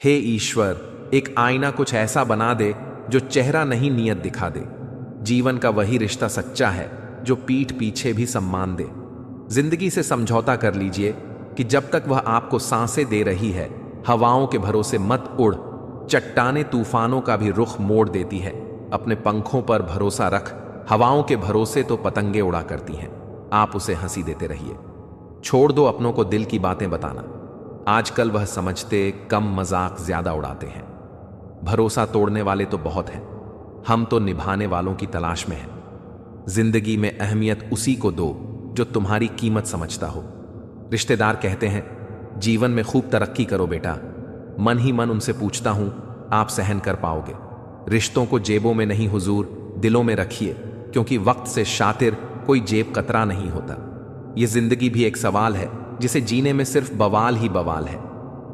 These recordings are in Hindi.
हे ईश्वर, एक आईना कुछ ऐसा बना दे जो चेहरा नहीं नियत दिखा दे। जीवन का वही रिश्ता सच्चा है जो पीठ पीछे भी सम्मान दे। जिंदगी से समझौता कर लीजिए कि जब तक वह आपको सांसें दे रही है, हवाओं के भरोसे मत उड़। चट्टाने तूफानों का भी रुख मोड़ देती है। अपने पंखों पर भरोसा रख, हवाओं के भरोसे तो पतंगे उड़ा करती हैं। आप उसे हंसी देते रहिए। छोड़ दो अपनों को दिल की बातें बताना। आजकल वह समझते कम, मजाक ज्यादा उड़ाते हैं। भरोसा तोड़ने वाले तो बहुत हैं, हम तो निभाने वालों की तलाश में हैं। जिंदगी में अहमियत उसी को दो जो तुम्हारी कीमत समझता हो। रिश्तेदार कहते हैं जीवन में खूब तरक्की करो बेटा। मन ही मन उनसे पूछता हूं, आप सहन कर पाओगे? रिश्तों को जेबों में नहीं हुजूर, दिलों में रखिए, क्योंकि वक्त से शातिर कोई जेब कतरा नहीं होता। यह जिंदगी भी एक सवाल है जिसे जीने में सिर्फ बवाल ही बवाल है।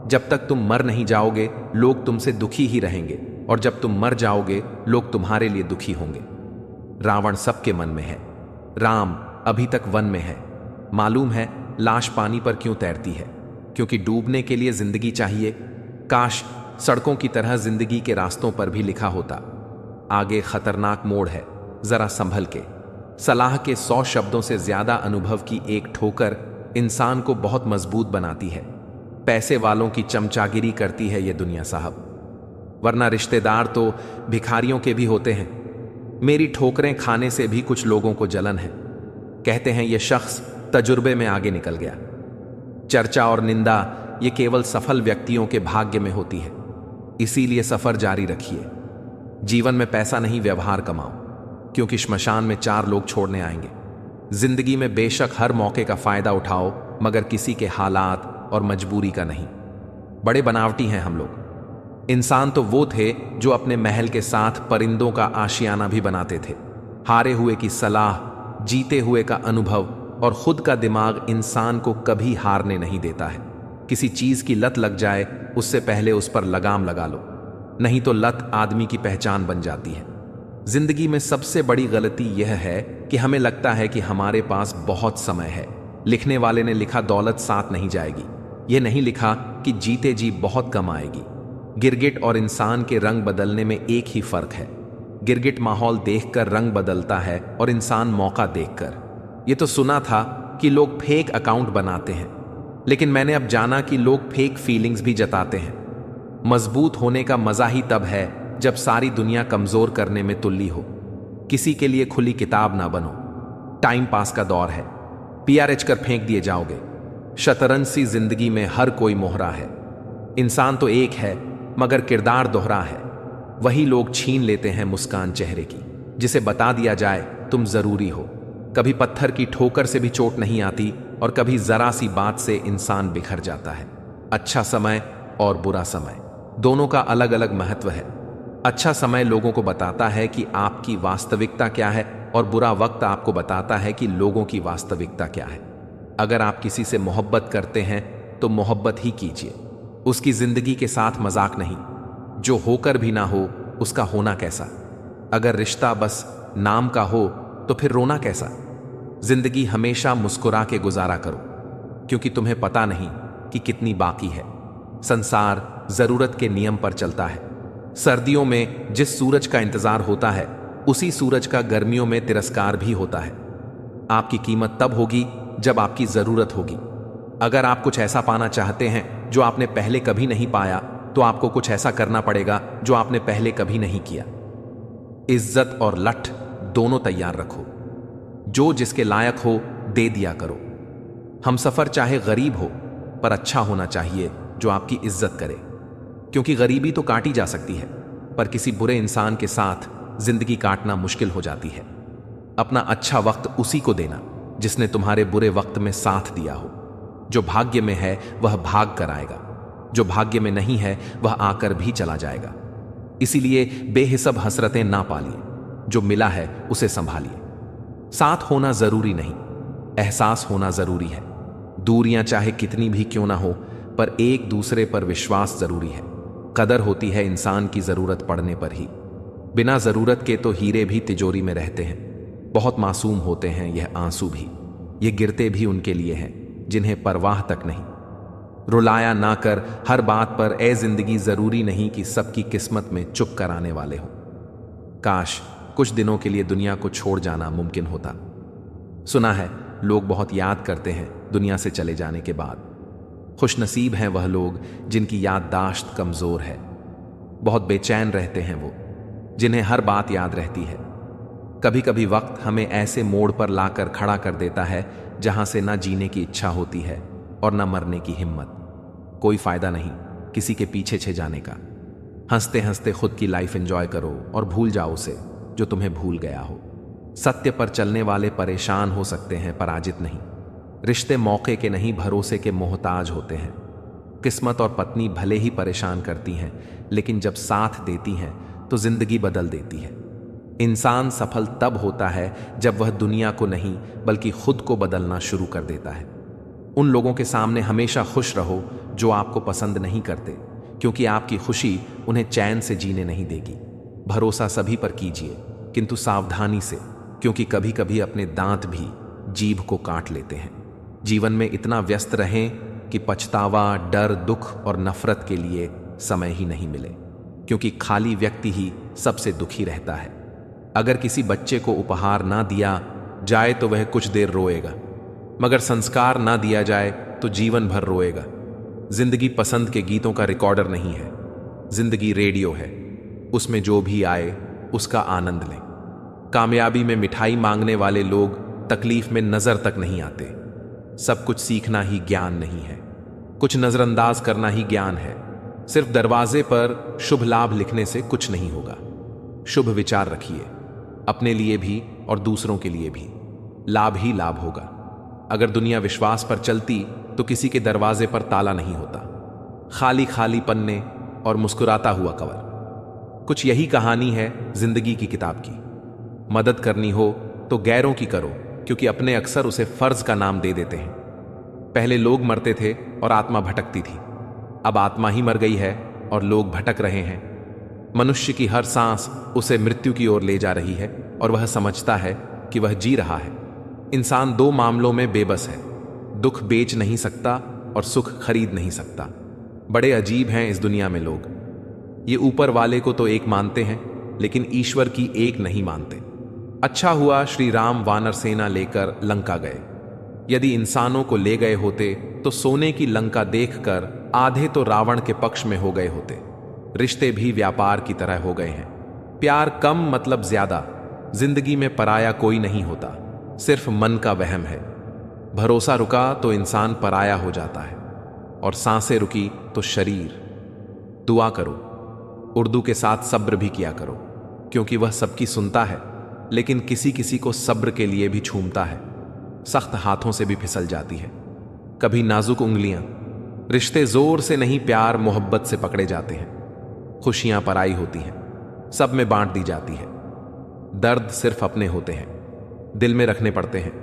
जब तक तुम मर नहीं जाओगे, लोग तुमसे दुखी ही रहेंगे, और जब तुम मर जाओगे, लोग तुम्हारे लिए दुखी होंगे। रावण सबके मन में है, राम अभी तक वन में है। मालूम है लाश पानी पर क्यों तैरती है? क्योंकि डूबने के लिए जिंदगी चाहिए। काश सड़कों की तरह जिंदगी के रास्तों पर भी लिखा होता, आगे खतरनाक मोड़ है, जरा संभल के। सलाह के 100 शब्दों से ज्यादा अनुभव की एक ठोकर इंसान को बहुत मजबूत बनाती है। पैसे वालों की चमचागिरी करती है ये दुनिया साहब, वरना रिश्तेदार तो भिखारियों के भी होते हैं। मेरी ठोकरें खाने से भी कुछ लोगों को जलन है। कहते हैं ये शख्स तजुर्बे में आगे निकल गया। चर्चा और निंदा ये केवल सफल व्यक्तियों के भाग्य में होती है। इसीलिए सफर जारी रखिए। जीवन में पैसा नहीं, व्यवहार कमाओ, क्योंकि श्मशान में 4 लोग छोड़ने आएंगे। जिंदगी में बेशक हर मौके का फायदा उठाओ, मगर किसी के हालात और मजबूरी का नहीं। बड़े बनावटी हैं हम लोग। इंसान तो वो थे जो अपने महल के साथ परिंदों का आशियाना भी बनाते थे। हारे हुए की सलाह, जीते हुए का अनुभव और खुद का दिमाग इंसान को कभी हारने नहीं देता है। किसी चीज की लत लग जाए, उससे पहले उस पर लगाम लगा लो, नहीं तो लत आदमी की पहचान बन जाती है। जिंदगी में सबसे बड़ी गलती यह है कि हमें लगता है कि हमारे पास बहुत समय है। लिखने वाले ने लिखा दौलत साथ नहीं जाएगी, यह नहीं लिखा कि जीते जी बहुत कम आएगी। गिरगिट और इंसान के रंग बदलने में एक ही फर्क है। गिरगिट माहौल देखकर रंग बदलता है और इंसान मौका देखकर। यह तो सुना था कि लोग फेक अकाउंट बनाते हैं, लेकिन मैंने अब जाना कि लोग फेक फीलिंग्स भी जताते हैं। मजबूत होने का मजा ही तब है जब सारी दुनिया कमजोर करने में तुल्ली हो। किसी के लिए खुली किताब ना बनो। टाइम पास का दौर है, पीआरएच कर फेंक दिए जाओगे। शतरंज सी जिंदगी में हर कोई मोहरा है। इंसान तो एक है, मगर किरदार दोहरा है। वही लोग छीन लेते हैं मुस्कान चेहरे की, जिसे बता दिया जाए तुम जरूरी हो। कभी पत्थर की ठोकर से भी चोट नहीं आती, और कभी जरा सी बात से इंसान बिखर जाता है। अच्छा समय और बुरा समय दोनों का अलग अलग महत्व है। अच्छा समय लोगों को बताता है कि आपकी वास्तविकता क्या है, और बुरा वक्त आपको बताता है कि लोगों की वास्तविकता क्या है। अगर आप किसी से मोहब्बत करते हैं तो मोहब्बत ही कीजिए, उसकी जिंदगी के साथ मजाक नहीं। जो होकर भी ना हो उसका होना कैसा। अगर रिश्ता बस नाम का हो तो फिर रोना कैसा। जिंदगी हमेशा मुस्कुरा के गुजारा करो, क्योंकि तुम्हें पता नहीं कि कितनी बाकी है। संसार जरूरत के नियम पर चलता है। सर्दियों में जिस सूरज का इंतजार होता है, उसी सूरज का गर्मियों में तिरस्कार भी होता है। आपकी कीमत तब होगी जब आपकी जरूरत होगी। अगर आप कुछ ऐसा पाना चाहते हैं जो आपने पहले कभी नहीं पाया, तो आपको कुछ ऐसा करना पड़ेगा जो आपने पहले कभी नहीं किया। इज्जत और लठ दोनों तैयार रखो। जो जिसके लायक हो दे दिया करो। हम सफर चाहे गरीब हो, पर अच्छा होना चाहिए जो आपकी इज्जत करे, क्योंकि गरीबी तो काटी जा सकती है, पर किसी बुरे इंसान के साथ जिंदगी काटना मुश्किल हो जाती है। अपना अच्छा वक्त उसी को देना जिसने तुम्हारे बुरे वक्त में साथ दिया हो। जो भाग्य में है वह भाग कर आएगा, जो भाग्य में नहीं है वह आकर भी चला जाएगा। इसीलिए बेहिसाब हसरतें ना पालिए, जो मिला है उसे संभालिए। साथ होना जरूरी नहीं, एहसास होना जरूरी है। दूरियां चाहे कितनी भी क्यों ना हो, पर एक दूसरे पर विश्वास जरूरी है। कदर होती है इंसान की जरूरत पड़ने पर ही। बिना जरूरत के तो हीरे भी तिजोरी में रहते हैं। बहुत मासूम होते हैं यह आंसू भी, ये गिरते भी उनके लिए हैं जिन्हें परवाह तक नहीं। रुलाया ना कर हर बात पर, ए जिंदगी जरूरी नहीं कि सबकी किस्मत में चुप कराने वाले हो। काश कुछ दिनों के लिए दुनिया को छोड़ जाना मुमकिन होता। सुना है लोग बहुत याद करते हैं दुनिया से चले जाने के बाद। खुशनसीब हैं वह लोग जिनकी याददाश्त कमजोर है। बहुत बेचैन रहते हैं वो जिन्हें हर बात याद रहती है। कभी कभी वक्त हमें ऐसे मोड़ पर लाकर खड़ा कर देता है जहां से ना जीने की इच्छा होती है और ना मरने की हिम्मत। कोई फायदा नहीं किसी के पीछे छे जाने का। हंसते हंसते खुद की लाइफ एंजॉय करो और भूल जाओ उसे जो तुम्हें भूल गया हो। सत्य पर चलने वाले परेशान हो सकते हैं, पराजित नहीं। रिश्ते मौके के नहीं, भरोसे के मोहताज होते हैं। किस्मत और पत्नी भले ही परेशान करती हैं, लेकिन जब साथ देती हैं तो जिंदगी बदल देती है। इंसान सफल तब होता है जब वह दुनिया को नहीं बल्कि खुद को बदलना शुरू कर देता है। उन लोगों के सामने हमेशा खुश रहो जो आपको पसंद नहीं करते, क्योंकि आपकी खुशी उन्हें चैन से जीने नहीं देगी। भरोसा सभी पर कीजिए, किंतु सावधानी से, क्योंकि कभी कभी अपने दांत भी जीभ को काट लेते हैं। जीवन में इतना व्यस्त रहें कि पछतावा, डर, दुख और नफरत के लिए समय ही नहीं मिले, क्योंकि खाली व्यक्ति ही सबसे दुखी रहता है। अगर किसी बच्चे को उपहार ना दिया जाए तो वह कुछ देर रोएगा, मगर संस्कार ना दिया जाए तो जीवन भर रोएगा। जिंदगी पसंद के गीतों का रिकॉर्डर नहीं है, जिंदगी रेडियो है। उसमें जो भी आए उसका आनंद लें। कामयाबी में मिठाई मांगने वाले लोग तकलीफ में नजर तक नहीं आते। सब कुछ सीखना ही ज्ञान नहीं है, कुछ नजरअंदाज करना ही ज्ञान है। सिर्फ दरवाजे पर शुभ लाभ लिखने से कुछ नहीं होगा। शुभ विचार रखिए, अपने लिए भी और दूसरों के लिए भी। लाभ ही लाभ होगा। अगर दुनिया विश्वास पर चलती तो किसी के दरवाजे पर ताला नहीं होता। खाली खाली पन्ने और मुस्कुराता हुआ कवर। कुछ यही कहानी है जिंदगी की किताब की। मदद करनी हो तो गैरों की करो, क्योंकि अपने अक्सर उसे फर्ज का नाम दे देते हैं। पहले लोग मरते थे और आत्मा भटकती थी, अब आत्मा ही मर गई है और लोग भटक रहे हैं। मनुष्य की हर सांस उसे मृत्यु की ओर ले जा रही है और वह समझता है कि वह जी रहा है। इंसान दो मामलों में बेबस है, दुख बेच नहीं सकता और सुख खरीद नहीं सकता। बड़े अजीब हैं इस दुनिया में लोग। ये ऊपर वाले को तो एक मानते हैं, लेकिन ईश्वर की एक नहीं मानते। अच्छा हुआ श्री राम वानर सेना लेकर लंका गए। यदि इंसानों को ले गए होते तो सोने की लंका देखकर आधे तो रावण के पक्ष में हो गए होते। रिश्ते भी व्यापार की तरह हो गए हैं। प्यार कम मतलब ज्यादा। जिंदगी में पराया कोई नहीं होता, सिर्फ मन का वहम है। भरोसा रुका तो इंसान पराया हो जाता है, और सांसें रुकी तो शरीर। दुआ करो, उर्दू के साथ सब्र भी किया करो, क्योंकि वह सबकी सुनता है, लेकिन किसी किसी को सब्र के लिए भी छूमता है। सख्त हाथों से भी फिसल जाती है, कभी नाजुक उंगलियां। रिश्ते जोर से नहीं, प्यार मोहब्बत से पकड़े जाते हैं। खुशियां पराई होती हैं, सब में बांट दी जाती है। दर्द सिर्फ अपने होते हैं, दिल में रखने पड़ते हैं।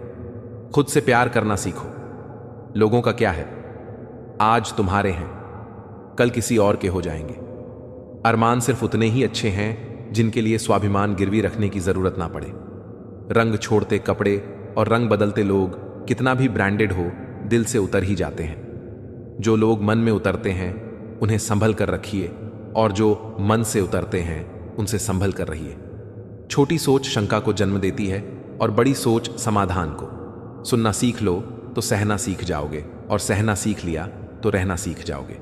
खुद से प्यार करना सीखो। लोगों का क्या है, आज तुम्हारे हैं, कल किसी और के हो जाएंगे। अरमान सिर्फ उतने ही अच्छे हैं जिनके लिए स्वाभिमान गिरवी रखने की जरूरत ना पड़े। रंग छोड़ते कपड़े और रंग बदलते लोग कितना भी ब्रांडेड हो, दिल से उतर ही जाते हैं। जो लोग मन में उतरते हैं उन्हें संभल कर रखिए, और जो मन से उतरते हैं उनसे संभल कर रहिए। छोटी सोच शंका को जन्म देती है और बड़ी सोच समाधान को। सुनना सीख लो तो सहना सीख जाओगे, और सहना सीख लिया तो रहना सीख जाओगे।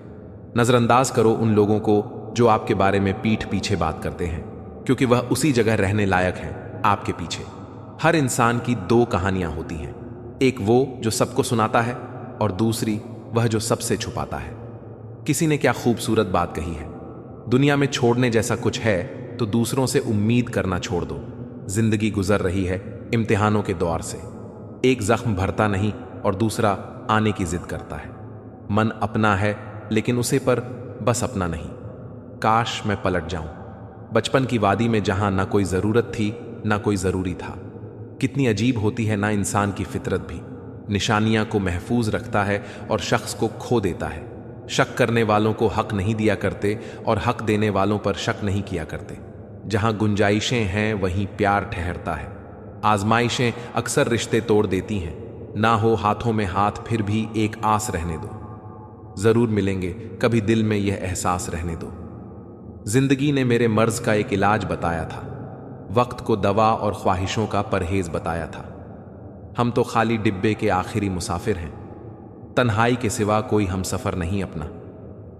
नजरअंदाज करो उन लोगों को जो आपके बारे में पीठ पीछे बात करते हैं, क्योंकि वह उसी जगह रहने लायक है आपके पीछे। हर इंसान की दो कहानियां होती हैं, एक वो जो सबको सुनाता है और दूसरी वह जो सबसे छुपाता है। किसी ने क्या खूबसूरत बात कही है, दुनिया में छोड़ने जैसा कुछ है तो दूसरों से उम्मीद करना छोड़ दो। जिंदगी गुजर रही है इम्तिहानों के दौर से। एक जख्म भरता नहीं और दूसरा आने की जिद करता है। मन अपना है लेकिन उसे पर बस अपना नहीं। काश मैं पलट जाऊं बचपन की वादी में, जहां ना कोई जरूरत थी ना कोई जरूरी था। कितनी अजीब होती है ना इंसान की फितरत भी। निशानियां को महफूज रखता है और शख्स को खो देता है। शक करने वालों को हक नहीं दिया करते और हक देने वालों पर शक नहीं किया करते। जहां गुंजाइशें हैं वहीं प्यार ठहरता है। आजमाइशें अक्सर रिश्ते तोड़ देती हैं। ना हो हाथों में हाथ फिर भी एक आस रहने दो। जरूर मिलेंगे, कभी दिल में यह एहसास रहने दो। जिंदगी ने मेरे मर्ज का एक इलाज बताया था, वक्त को दवा और ख्वाहिशों का परहेज बताया था। हम तो खाली डिब्बे के आखिरी मुसाफिर हैं, तन्हाई के सिवा कोई हम सफर नहीं अपना।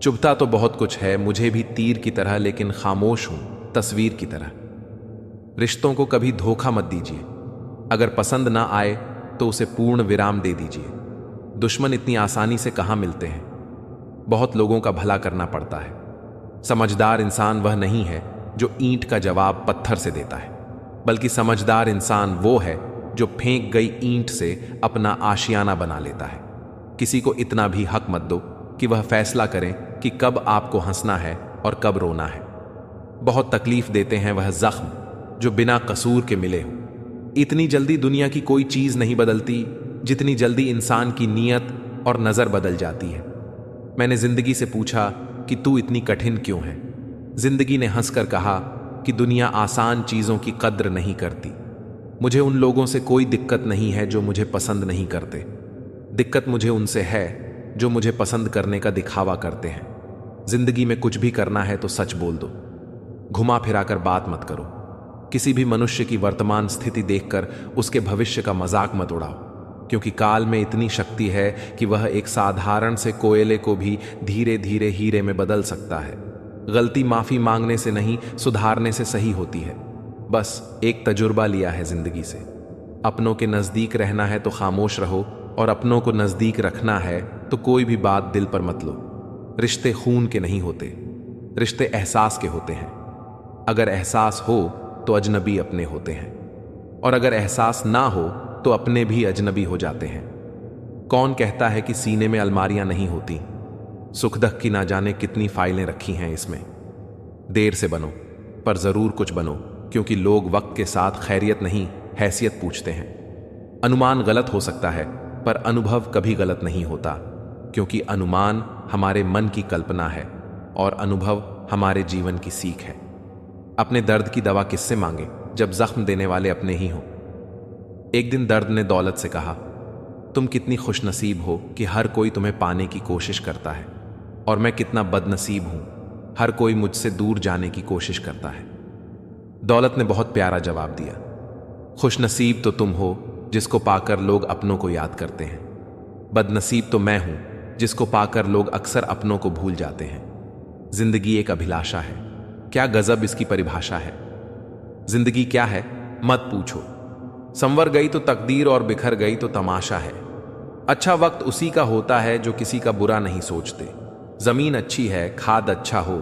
चुभता तो बहुत कुछ है मुझे भी तीर की तरह, लेकिन खामोश हूं तस्वीर की तरह। रिश्तों को कभी धोखा मत दीजिए, अगर पसंद ना आए तो उसे पूर्ण विराम दे दीजिए। दुश्मन इतनी आसानी से कहां मिलते हैं, बहुत लोगों का भला करना पड़ता है। समझदार इंसान वह नहीं है जो ईंट का जवाब पत्थर से देता है, बल्कि समझदार इंसान वो है जो फेंक गई ईंट से अपना आशियाना बना लेता है। किसी को इतना भी हक मत दो कि वह फैसला करें कि कब आपको हंसना है और कब रोना है। बहुत तकलीफ देते हैं वह जख्म जो बिना कसूर के मिले हो। इतनी जल्दी दुनिया की कोई चीज नहीं बदलती जितनी जल्दी इंसान की नीयत और नजर बदल जाती है। मैंने जिंदगी से पूछा कि तू इतनी कठिन क्यों है? जिंदगी ने हंसकर कहा कि दुनिया आसान चीजों की कद्र नहीं करती। मुझे उन लोगों से कोई दिक्कत नहीं है जो मुझे पसंद नहीं करते, दिक्कत मुझे उनसे है जो मुझे पसंद करने का दिखावा करते हैं। जिंदगी में कुछ भी करना है तो सच बोल दो, घुमा फिरा कर बात मत करो। किसी भी मनुष्य की वर्तमान स्थिति देखकर उसके भविष्य का मजाक मत उड़ाओ, क्योंकि काल में इतनी शक्ति है कि वह एक साधारण से कोयले को भी धीरे धीरे हीरे में बदल सकता है। गलती माफी मांगने से नहीं, सुधारने से सही होती है। बस एक तजुर्बा लिया है जिंदगी से, अपनों के नजदीक रहना है तो खामोश रहो, और अपनों को नजदीक रखना है तो कोई भी बात दिल पर मत लो। रिश्ते खून के नहीं होते, रिश्ते एहसास के होते हैं। अगर एहसास हो तो अजनबी अपने होते हैं, और अगर एहसास ना हो तो अपने भी अजनबी हो जाते हैं। कौन कहता है कि सीने में अलमारियां नहीं होती? सुख दुख की ना जाने कितनी फाइलें रखी हैं इसमें। देर से बनो पर जरूर कुछ बनो, क्योंकि लोग वक्त के साथ खैरियत नहीं हैसियत पूछते हैं। अनुमान गलत हो सकता है पर अनुभव कभी गलत नहीं होता, क्योंकि अनुमान हमारे मन की कल्पना है और अनुभव हमारे जीवन की सीख है। अपने दर्द की दवा किससे मांगे जब जख्म देने वाले अपने ही हों? एक दिन दर्द ने दौलत से कहा, तुम कितनी खुशनसीब हो कि हर कोई तुम्हें पाने की कोशिश करता है, और मैं कितना बदनसीब हूं, हर कोई मुझसे दूर जाने की कोशिश करता है। दौलत ने बहुत प्यारा जवाब दिया, खुशनसीब तो तुम हो जिसको पाकर लोग अपनों को याद करते हैं, बदनसीब तो मैं हूं जिसको पाकर लोग अक्सर अपनों को भूल जाते हैं। जिंदगी एक अभिलाषा है, क्या गजब इसकी परिभाषा है। जिंदगी क्या है मत पूछो, संवर गई तो तकदीर और बिखर गई तो तमाशा है। अच्छा वक्त उसी का होता है जो किसी का बुरा नहीं सोचते। जमीन अच्छी है, खाद अच्छा हो,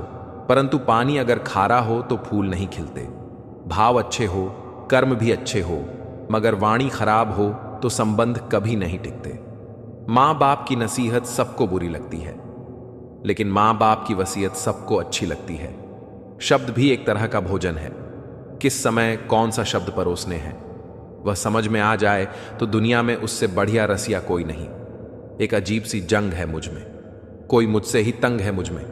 परंतु पानी अगर खारा हो तो फूल नहीं खिलते। भाव अच्छे हो, कर्म भी अच्छे हो, मगर वाणी खराब हो तो संबंध कभी नहीं टिकते। माँ बाप की नसीहत सबको बुरी लगती है, लेकिन माँ बाप की वसीयत सबको अच्छी लगती है। शब्द भी एक तरह का भोजन है, किस समय कौन सा शब्द परोसने हैं वह समझ में आ जाए तो दुनिया में उससे बढ़िया रसिया कोई नहीं। एक अजीब सी जंग है मुझ में, कोई मुझसे ही तंग है मुझ में।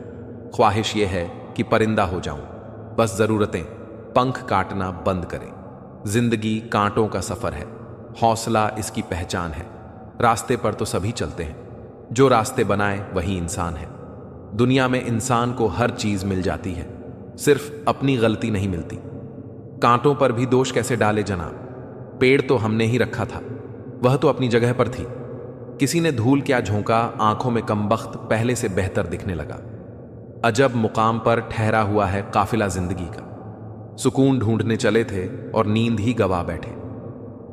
ख्वाहिश यह है कि परिंदा हो जाऊं, बस जरूरतें पंख काटना बंद करें। जिंदगी कांटों का सफर है, हौसला इसकी पहचान है। रास्ते पर तो सभी चलते हैं, जो रास्ते बनाए वही इंसान है। दुनिया में इंसान को हर चीज मिल जाती है, सिर्फ अपनी गलती नहीं मिलती। कांटों पर भी दोष कैसे डाले जनाब, पेड़ तो हमने ही रखा था, वह तो अपनी जगह पर थी। किसी ने धूल क्या झोंका, आंखों में कमबख्त पहले से बेहतर दिखने लगा। अजब मुकाम पर ठहरा हुआ है काफिला जिंदगी का। सुकून ढूंढने चले थे और नींद ही गवा बैठे।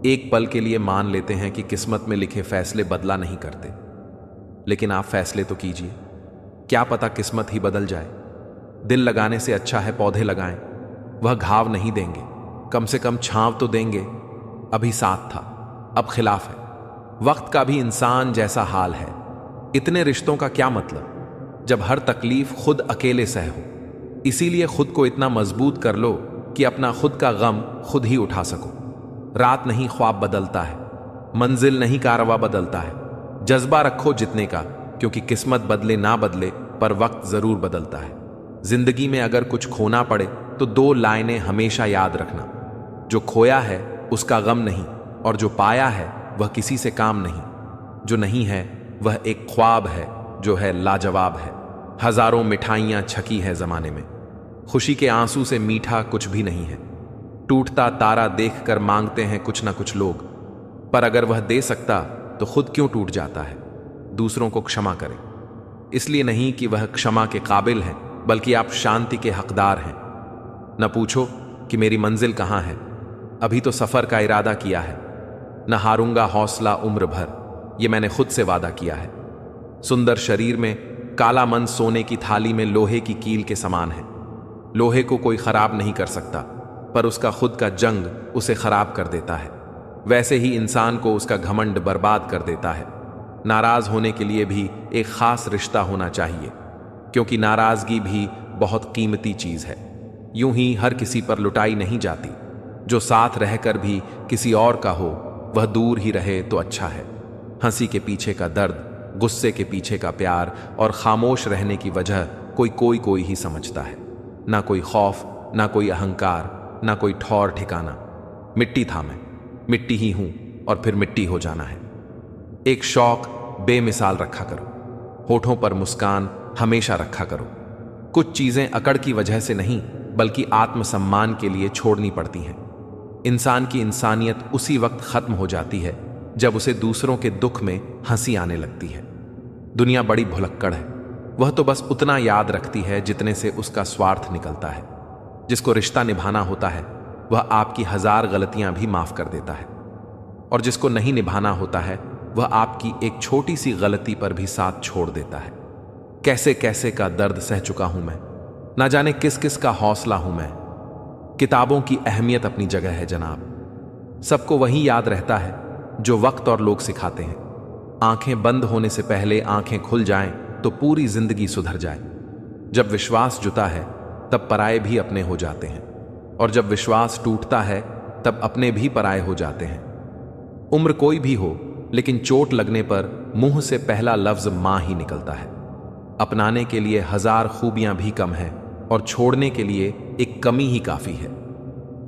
एक पल के लिए मान लेते हैं कि किस्मत में लिखे फैसले बदला नहीं करते, लेकिन आप फैसले तो कीजिए, क्या पता किस्मत ही बदल जाए। दिल लगाने से अच्छा है पौधे लगाएं, वह घाव नहीं देंगे, कम से कम छांव तो देंगे। अभी साथ था, अब खिलाफ है। वक्त का भी इंसान जैसा हाल है। इतने रिश्तों का क्या मतलब जब हर तकलीफ खुद अकेले सह हो। इसीलिए खुद को इतना मजबूत कर लो कि अपना खुद का गम खुद ही उठा सको। रात नहीं ख्वाब बदलता है, मंजिल नहीं कारवा बदलता है। जज्बा रखो जितने का, क्योंकि किस्मत बदले ना बदले पर वक्त जरूर बदलता है। जिंदगी में अगर कुछ खोना पड़े तो 2 लाइनें हमेशा याद रखना, जो खोया है उसका गम नहीं, और जो पाया है वह किसी से काम नहीं। जो नहीं है वह एक ख्वाब है जो है लाजवाब है। हजारों मिठाइयां छकी है जमाने में, खुशी के आंसू से मीठा कुछ भी नहीं है। टूटता तारा देखकर मांगते हैं कुछ ना कुछ लोग, पर अगर वह दे सकता तो खुद क्यों टूट जाता है। दूसरों को क्षमा करें, इसलिए नहीं कि वह क्षमा के काबिल हैं, बल्कि आप शांति के हकदार हैं। न पूछो कि मेरी मंजिल कहाँ है, अभी तो सफर का इरादा किया है। न हारूंगा हौसला उम्र भर, यह मैंने खुद से वादा किया है। सुंदर शरीर में काला मन सोने की थाली में लोहे की कील के समान है। लोहे को कोई खराब नहीं कर सकता, पर उसका खुद का जंग उसे खराब कर देता है। वैसे ही इंसान को उसका घमंड बर्बाद कर देता है। नाराज होने के लिए भी एक खास रिश्ता होना चाहिए, क्योंकि नाराजगी भी बहुत कीमती चीज है। यूं ही हर किसी पर लुटाई नहीं जाती। जो साथ रहकर भी किसी और का हो, वह दूर ही रहे तो अच्छा है। हंसी के पीछे का दर्द, गुस्से के पीछे का प्यार और खामोश रहने की वजह कोई ही समझता है। ना कोई खौफ, ना कोई अहंकार, ना कोई ठौर ठिकाना। मिट्टी था मैं, मिट्टी ही हूं और फिर मिट्टी हो जाना है। एक शौक बेमिसाल रखा करो, होठों पर मुस्कान हमेशा रखा करो। कुछ चीजें अकड़ की वजह से नहीं, बल्कि आत्मसम्मान के लिए छोड़नी पड़ती हैं। इंसान की इंसानियत उसी वक्त खत्म हो जाती है जब उसे दूसरों के दुख में हंसी आने लगती है। दुनिया बड़ी भुलक्कड़ है, वह तो बस उतना याद रखती है जितने से उसका स्वार्थ निकलता है। जिसको रिश्ता निभाना होता है, वह आपकी 1000 गलतियां भी माफ कर देता है, और जिसको नहीं निभाना होता है, वह आपकी एक छोटी सी गलती पर भी साथ छोड़ देता है। कैसे कैसे का दर्द सह चुका हूं मैं, ना जाने किस किस का हौसला हूं मैं। किताबों की अहमियत अपनी जगह है जनाब, सबको वही याद रहता है जो वक्त और लोग सिखाते हैं। आंखें बंद होने से पहले आंखें खुल जाएं तो पूरी जिंदगी सुधर जाए। जब विश्वास जुता है तब पराये भी अपने हो जाते हैं, और जब विश्वास टूटता है तब अपने भी पराये हो जाते हैं। उम्र कोई भी हो, लेकिन चोट लगने पर मुंह से पहला लफ्ज मां ही निकलता है। अपनाने के लिए 1000 खूबियां भी कम है, और छोड़ने के लिए एक कमी ही काफी है।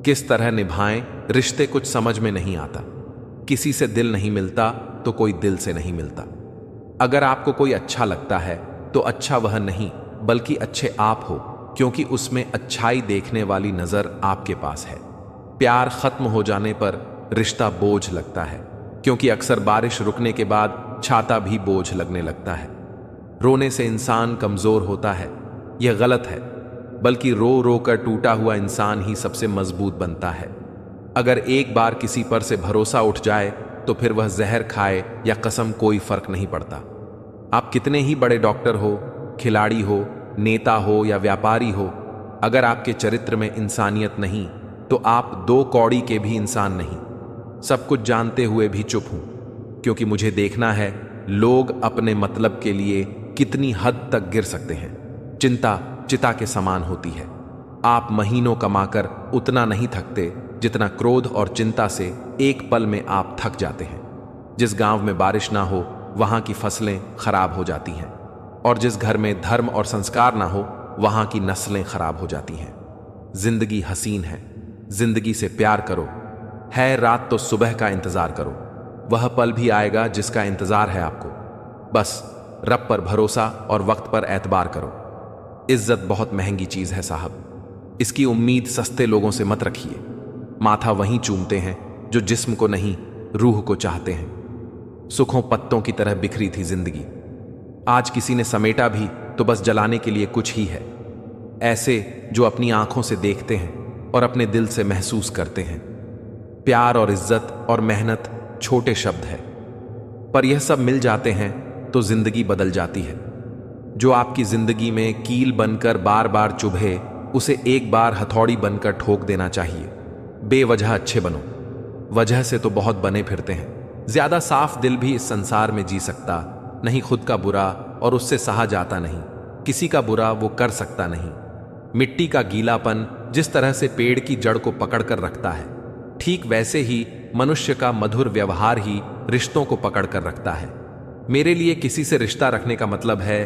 किस तरह निभाएं रिश्ते कुछ समझ में नहीं आता। किसी से दिल नहीं मिलता तो कोई दिल से नहीं मिलता। अगर आपको कोई अच्छा लगता है तो अच्छा वह नहीं, बल्कि अच्छे आप हो, क्योंकि उसमें अच्छाई देखने वाली नजर आपके पास है। प्यार खत्म हो जाने पर रिश्ता बोझ लगता है, क्योंकि अक्सर बारिश रुकने के बाद छाता भी बोझ लगने लगता है। रोने से इंसान कमजोर होता है, यह गलत है, बल्कि रो रो कर टूटा हुआ इंसान ही सबसे मजबूत बनता है। अगर एक बार किसी पर से भरोसा उठ जाए तो फिर वह जहर खाए या कसम कोई फर्क नहीं पड़ता। आप कितने ही बड़े डॉक्टर हो, खिलाड़ी हो, नेता हो या व्यापारी हो, अगर आपके चरित्र में इंसानियत नहीं तो आप 2 कौड़ी के भी इंसान नहीं। सब कुछ जानते हुए भी चुप हूं, क्योंकि मुझे देखना है लोग अपने मतलब के लिए कितनी हद तक गिर सकते हैं। चिंता चिता के समान होती है। आप महीनों कमाकर उतना नहीं थकते जितना क्रोध और चिंता से एक पल में आप थक जाते हैं। जिस गांव में बारिश ना हो, वहां की फसलें खराब हो जाती हैं, और जिस घर में धर्म और संस्कार ना हो, वहां की नस्लें खराब हो जाती हैं। जिंदगी हसीन है, जिंदगी से प्यार करो। है रात तो सुबह का इंतजार करो, वह पल भी आएगा जिसका इंतजार है आपको। बस रब पर भरोसा और वक्त पर एतबार करो। इज्जत बहुत महंगी चीज है साहब, इसकी उम्मीद सस्ते लोगों से मत रखिए। माथा वहीं चूमते हैं जो जिस्म को नहीं, रूह को चाहते हैं। सुखों पत्तों की तरह बिखरी थी जिंदगी, आज किसी ने समेटा भी तो बस जलाने के लिए कुछ ही है। ऐसे जो अपनी आंखों से देखते हैं और अपने दिल से महसूस करते हैं। प्यार और इज्जत और मेहनत छोटे शब्द है, पर यह सब मिल जाते हैं तो जिंदगी बदल जाती है। जो आपकी जिंदगी में कील बनकर बार बार चुभे, उसे एक बार हथौड़ी बनकर ठोक देना चाहिए। बेवजह अच्छे बनो, वजह से तो बहुत बने फिरते हैं। ज्यादा साफ दिल भी इस संसार में जी सकता नहीं। खुद का बुरा और उससे सहा जाता नहीं, किसी का बुरा वो कर सकता नहीं। मिट्टी का गीलापन जिस तरह से पेड़ की जड़ को पकड़ कर रखता है, ठीक वैसे ही मनुष्य का मधुर व्यवहार ही रिश्तों को पकड़ कर रखता है। मेरे लिए किसी से रिश्ता रखने का मतलब है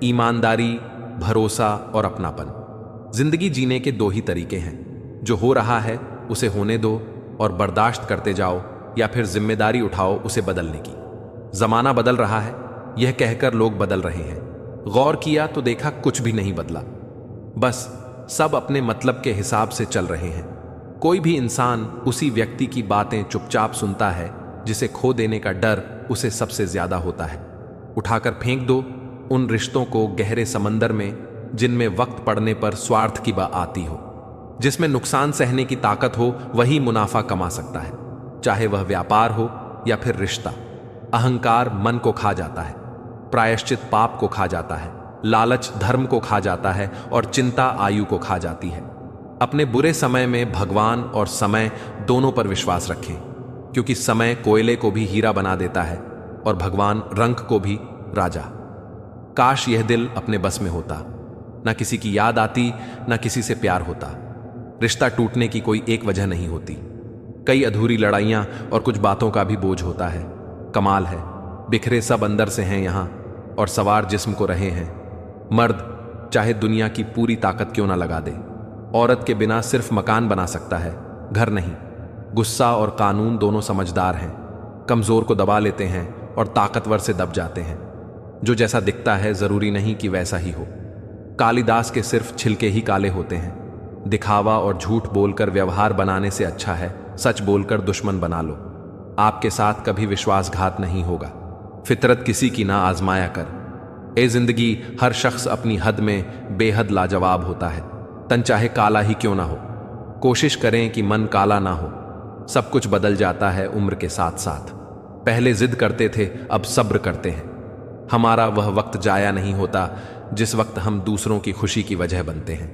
ईमानदारी, भरोसा और अपनापन। जिंदगी जीने के 2 ही तरीके हैं, जो हो रहा है उसे होने दो और बर्दाश्त करते जाओ, या फिर जिम्मेदारी उठाओ उसे बदलने की। जमाना बदल रहा है, यह कहकर लोग बदल रहे हैं। गौर किया तो देखा कुछ भी नहीं बदला। बस सब अपने मतलब के हिसाब से चल रहे हैं। कोई भी इंसान उसी व्यक्ति की बातें चुपचाप सुनता है जिसे खो देने का डर उसे सबसे ज्यादा होता है। उठाकर फेंक दो उन रिश्तों को गहरे समंदर में जिनमें वक्त पड़ने पर स्वार्थ की बात आती हो। जिसमें नुकसान सहने की ताकत हो वही मुनाफा कमा सकता है, चाहे वह व्यापार हो या फिर रिश्ता। अहंकार मन को खा जाता है, प्रायश्चित पाप को खा जाता है, लालच धर्म को खा जाता है और चिंता आयु को खा जाती है। अपने बुरे समय में भगवान और समय दोनों पर विश्वास रखें, क्योंकि समय कोयले को भी हीरा बना देता है और भगवान रंक को भी राजा। काश यह दिल अपने बस में होता, ना किसी की याद आती, ना किसी से प्यार होता। रिश्ता टूटने की कोई एक वजह नहीं होती, कई अधूरी लड़ाइयां और कुछ बातों का भी बोझ होता है। कमाल है, बिखरे सब अंदर से हैं यहां और सवार जिस्म को रहे हैं। मर्द चाहे दुनिया की पूरी ताकत क्यों ना लगा दे, औरत के बिना सिर्फ मकान बना सकता है, घर नहीं। गुस्सा और कानून दोनों समझदार हैं, कमजोर को दबा लेते हैं और ताकतवर से दब जाते हैं। जो जैसा दिखता है जरूरी नहीं कि वैसा ही हो। कालिदास के सिर्फ छिलके ही काले होते हैं। दिखावा और झूठ बोलकर व्यवहार बनाने से अच्छा है सच बोलकर दुश्मन बना लो। आपके साथ कभी विश्वासघात नहीं होगा। फितरत किसी की ना आजमाया कर। ए जिंदगी, हर शख्स अपनी हद में बेहद लाजवाब होता है, तन चाहे काला ही क्यों ना हो। कोशिश करें कि मन काला ना हो। सब कुछ बदल जाता है उम्र के साथ साथ। पहले जिद करते थे, अब सब्र करते हैं। हमारा वह वक्त जाया नहीं होता जिस वक्त हम दूसरों की खुशी की वजह बनते हैं।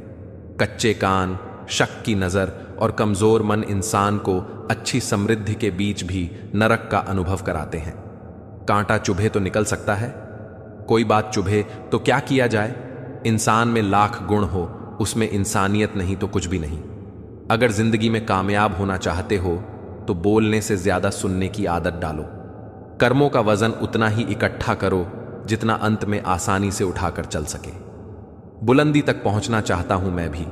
कच्चे कान, शक की नजर और कमजोर मन इंसान को अच्छी समृद्धि के बीच भी नरक का अनुभव कराते हैं। कांटा चुभे तो निकल सकता है, कोई बात चुभे तो क्या किया जाए। इंसान में लाख गुण हो, उसमें इंसानियत नहीं तो कुछ भी नहीं। अगर जिंदगी में कामयाब होना चाहते हो तो बोलने से ज्यादा सुनने की आदत डालो। कर्मों का वजन उतना ही इकट्ठा करो जितना अंत में आसानी से उठाकर चल सके। बुलंदी तक पहुंचना चाहता हूं मैं भी,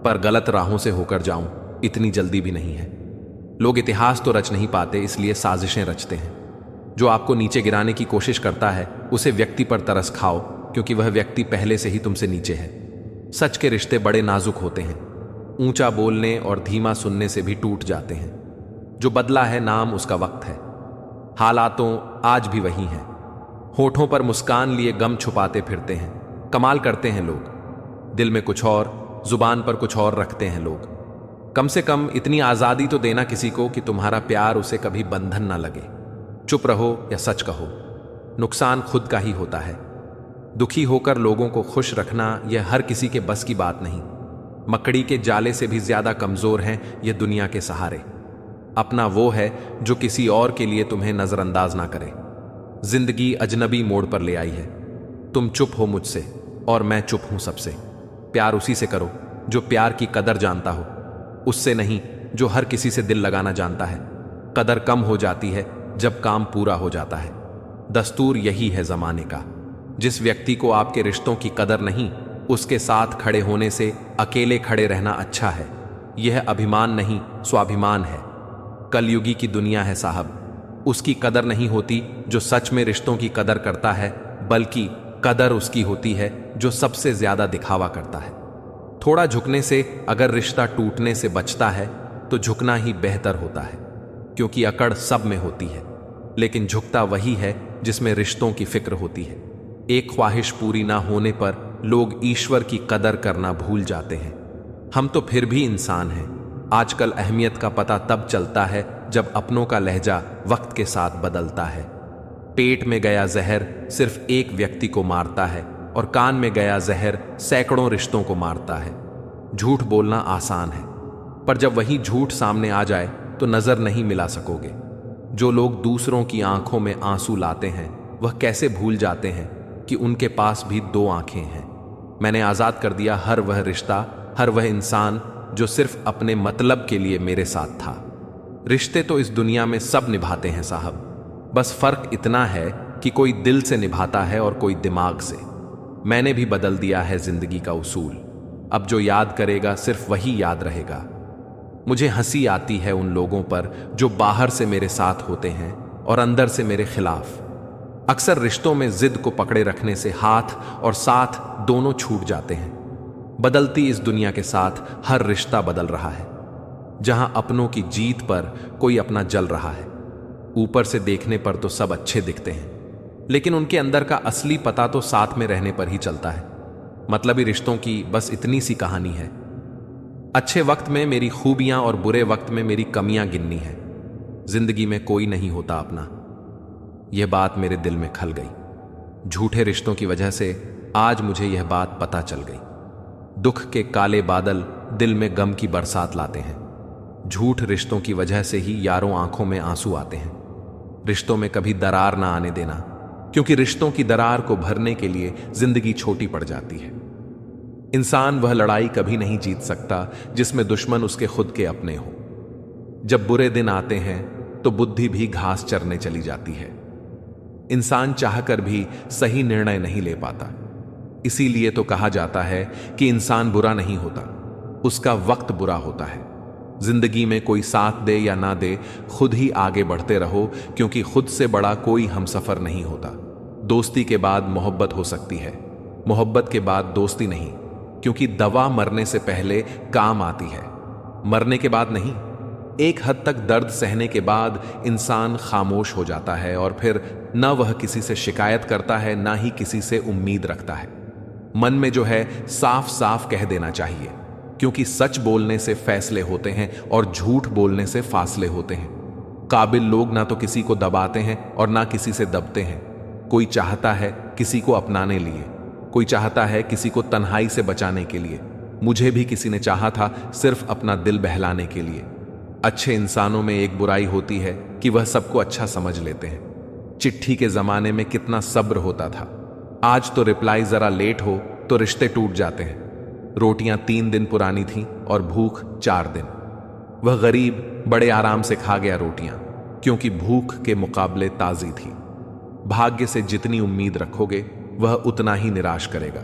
पर गलत राहों से होकर जाऊं इतनी जल्दी भी नहीं है। लोग इतिहास तो रच नहीं पाते, इसलिए साजिशें रचते हैं। जो आपको नीचे गिराने की कोशिश करता है उसे व्यक्ति पर तरस खाओ, क्योंकि वह व्यक्ति पहले से ही तुमसे नीचे है। सच के रिश्ते बड़े नाजुक होते हैं, ऊंचा बोलने और धीमा सुनने से भी टूट जाते हैं। जो बदला है नाम उसका वक्त है, हालातों आज भी वही हैं। होठों पर मुस्कान लिए गम छुपाते फिरते हैं। कमाल करते हैं लोग, दिल में कुछ और, जुबान पर कुछ और रखते हैं लोग। कम से कम इतनी आजादी तो देना किसी को कि तुम्हारा प्यार उसे कभी बंधन ना लगे। चुप रहो या सच कहो, नुकसान खुद का ही होता है। दुखी होकर लोगों को खुश रखना यह हर किसी के बस की बात नहीं। मकड़ी के जाले से भी ज्यादा कमजोर हैं यह दुनिया के सहारे। अपना वो है जो किसी और के लिए तुम्हें नजरअंदाज ना करे। जिंदगी अजनबी मोड़ पर ले आई है। तुम चुप हो मुझसे और मैं चुप हूं सबसे। प्यार उसी से करो जो प्यार की कदर जानता हो, उससे नहीं जो हर किसी से दिल लगाना जानता है। कदर कम हो जाती है जब काम पूरा हो जाता है। दस्तूर यही है जमाने का। जिस व्यक्ति को आपके रिश्तों की कदर नहीं, उसके साथ खड़े होने से अकेले खड़े रहना अच्छा है। यह अभिमान नहीं स्वाभिमान है। कलयुगी की दुनिया है साहब, उसकी कदर नहीं होती जो सच में रिश्तों की कदर करता है, बल्कि कदर उसकी होती है जो सबसे ज्यादा दिखावा करता है। थोड़ा झुकने से अगर रिश्ता टूटने से बचता है तो झुकना ही बेहतर होता है, क्योंकि अकड़ सब में होती है, लेकिन झुकता वही है जिसमें रिश्तों की फिक्र होती है। एक ख्वाहिश पूरी ना होने पर लोग ईश्वर की कदर करना भूल जाते हैं। हम तो फिर भी इंसान हैं। आजकल अहमियत का पता तब चलता है जब अपनों का लहजा वक्त के साथ बदलता है। पेट में गया जहर सिर्फ एक व्यक्ति को मारता है और कान में गया जहर सैकड़ों रिश्तों को मारता है। झूठ बोलना आसान है, पर जब वही झूठ सामने आ जाए तो नजर नहीं मिला सकोगे। जो लोग दूसरों की आंखों में आंसू लाते हैं वह कैसे भूल जाते हैं कि उनके पास भी दो आंखें हैं। मैंने आजाद कर दिया हर वह रिश्ता, हर वह इंसान जो सिर्फ अपने मतलब के लिए मेरे साथ था। रिश्ते तो इस दुनिया में सब निभाते हैं साहब, बस फर्क इतना है कि कोई दिल से निभाता है और कोई दिमाग से। मैंने भी बदल दिया है जिंदगी का उसूल। अब जो याद करेगा सिर्फ वही याद रहेगा। मुझे हंसी आती है उन लोगों पर जो बाहर से मेरे साथ होते हैं और अंदर से मेरे खिलाफ। अक्सर रिश्तों में जिद को पकड़े रखने से हाथ और साथ दोनों छूट जाते हैं। बदलती इस दुनिया के साथ हर रिश्ता बदल रहा है, जहां अपनों की जीत पर कोई अपना जल रहा है। ऊपर से देखने पर तो सब अच्छे दिखते हैं, लेकिन उनके अंदर का असली पता तो साथ में रहने पर ही चलता है। मतलबी रिश्तों की बस इतनी सी कहानी है। अच्छे वक्त में मेरी खूबियां और बुरे वक्त में मेरी कमियां गिननी है। जिंदगी में कोई नहीं होता अपना। यह बात मेरे दिल में खल गई। झूठे रिश्तों की वजह से आज मुझे यह बात पता चल गई। दुख के काले बादल दिल में गम की बरसात लाते हैं। झूठ रिश्तों की वजह से ही यारों आंखों में आंसू आते हैं। रिश्तों में कभी दरार ना आने देना, क्योंकि रिश्तों की दरार को भरने के लिए जिंदगी छोटी पड़ जाती है। इंसान वह लड़ाई कभी नहीं जीत सकता जिसमें दुश्मन उसके खुद के अपने हो। जब बुरे दिन आते हैं तो बुद्धि भी घास चरने चली जाती है। इंसान चाहकर भी सही निर्णय नहीं ले पाता। इसीलिए तो कहा जाता है कि इंसान बुरा नहीं होता, उसका वक्त बुरा होता है। जिंदगी में कोई साथ दे या ना दे, खुद ही आगे बढ़ते रहो, क्योंकि खुद से बड़ा कोई हमसफर नहीं होता। दोस्ती के बाद मोहब्बत हो सकती है, मोहब्बत के बाद दोस्ती नहीं, क्योंकि दवा मरने से पहले काम आती है, मरने के बाद नहीं। एक हद तक दर्द सहने के बाद इंसान खामोश हो जाता है और फिर न वह किसी से शिकायत करता है, ना ही किसी से उम्मीद रखता है। मन में जो है साफ साफ कह देना चाहिए, क्योंकि सच बोलने से फैसले होते हैं और झूठ बोलने से फासले होते हैं। काबिल लोग ना तो किसी को दबाते हैं और ना किसी से दबते हैं। कोई चाहता है किसी को अपनाने लिए, कोई चाहता है किसी को तन्हाई से बचाने के लिए। मुझे भी किसी ने चाहा था सिर्फ अपना दिल बहलाने के लिए। अच्छे इंसानों में एक बुराई होती है कि वह सबको अच्छा समझ लेते हैं। चिट्ठी के जमाने में कितना सब्र होता था। आज तो रिप्लाई जरा लेट हो तो रिश्ते टूट जाते हैं। रोटियां 3 दिन पुरानी थीं और भूख 4 दिन। वह गरीब बड़े आराम से खा गया रोटियां, क्योंकि भूख के मुकाबले ताजी थी। भाग्य से जितनी उम्मीद रखोगे वह उतना ही निराश करेगा।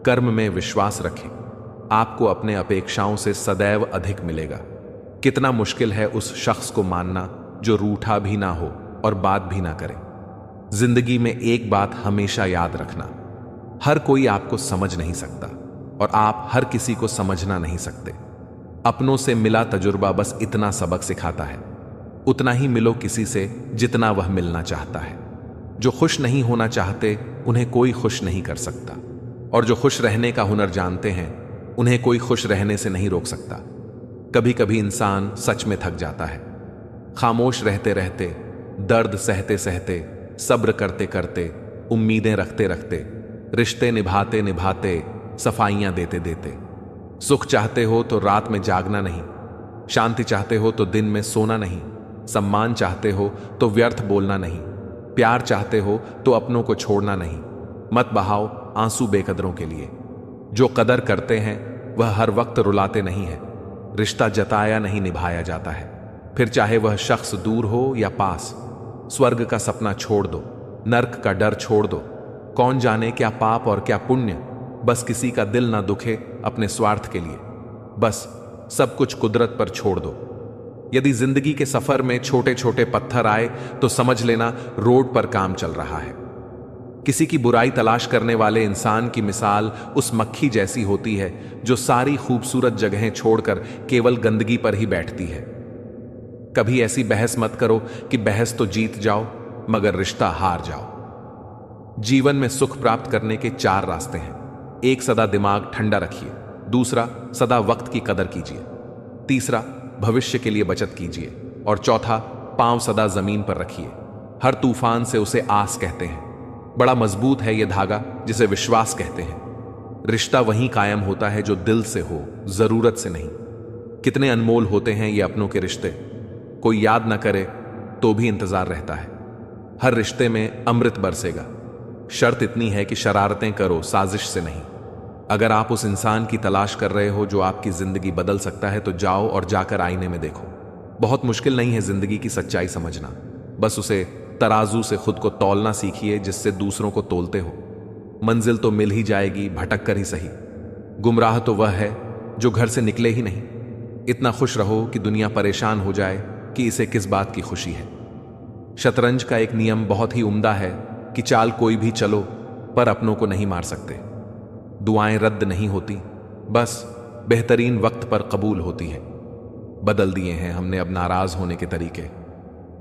कर्म में विश्वास रखें, आपको अपने अपेक्षाओं से सदैव अधिक मिलेगा। कितना मुश्किल है उस शख्स को मानना जो रूठा भी ना हो और बात भी ना करे। जिंदगी में एक बात हमेशा याद रखना, हर कोई आपको समझ नहीं सकता और आप हर किसी को समझना नहीं सकते। अपनों से मिला तजुर्बा बस इतना सबक सिखाता है। उतना ही मिलो किसी से जितना वह मिलना चाहता है। जो खुश नहीं होना चाहते उन्हें कोई खुश नहीं कर सकता, और जो खुश रहने का हुनर जानते हैं उन्हें कोई खुश रहने से नहीं रोक सकता। कभी कभी इंसान सच में थक जाता है। खामोश रहते रहते, दर्द सहते सहते, सब्र करते करते, उम्मीदें रखते रखते, रिश्ते निभाते निभाते, सफाइयां देते देते। सुख चाहते हो तो रात में जागना नहीं, शांति चाहते हो तो दिन में सोना नहीं, सम्मान चाहते हो तो व्यर्थ बोलना नहीं, प्यार चाहते हो तो अपनों को छोड़ना नहीं। मत बहाओ आंसू बेकदरों के लिए। जो कदर करते हैं वह हर वक्त रुलाते नहीं है। रिश्ता जताया नहीं निभाया जाता है, फिर चाहे वह शख्स दूर हो या पास। स्वर्ग का सपना छोड़ दो, नर्क का डर छोड़ दो। कौन जाने क्या पाप और क्या पुण्य, बस किसी का दिल ना दुखे अपने स्वार्थ के लिए। बस सब कुछ कुदरत पर छोड़ दो। यदि जिंदगी के सफर में छोटे छोटे पत्थर आए तो समझ लेना रोड पर काम चल रहा है। किसी की बुराई तलाश करने वाले इंसान की मिसाल उस मक्खी जैसी होती है जो सारी खूबसूरत जगहें छोड़कर केवल गंदगी पर ही बैठती है। कभी ऐसी बहस मत करो कि बहस तो जीत जाओ मगर रिश्ता हार जाओ। जीवन में सुख प्राप्त करने के 4 रास्ते हैं। एक, सदा दिमाग ठंडा रखिए। दूसरा, सदा वक्त की कदर कीजिए। तीसरा, भविष्य के लिए बचत कीजिए। और चौथा, पांव सदा जमीन पर रखिए। हर तूफान से उसे आस कहते हैं। बड़ा मजबूत है यह धागा जिसे विश्वास कहते हैं। रिश्ता वहीं कायम होता है जो दिल से हो, जरूरत से नहीं। कितने अनमोल होते हैं ये अपनों के रिश्ते। कोई याद ना करे तो भी इंतजार रहता है। हर रिश्ते में अमृत बरसेगा। शर्त इतनी है कि शरारतें करो, साजिश से नहीं। अगर आप उस इंसान की तलाश कर रहे हो जो आपकी जिंदगी बदल सकता है तो जाओ और जाकर आईने में देखो। बहुत मुश्किल नहीं है जिंदगी की सच्चाई समझना। बस उसे तराजू से खुद को तौलना सीखिए जिससे दूसरों को तोलते हो। मंजिल तो मिल ही जाएगी, भटक कर ही सही। गुमराह तो वह है जो घर से निकले ही नहीं। इतना खुश रहो कि दुनिया परेशान हो जाए कि इसे किस बात की खुशी है। शतरंज का एक नियम बहुत ही उम्दा है कि चाल कोई भी चलो पर अपनों को नहीं मार सकते। दुआएं रद्द नहीं होती, बस बेहतरीन वक्त पर कबूल होती हैं। बदल दिए हैं हमने अब नाराज होने के तरीके।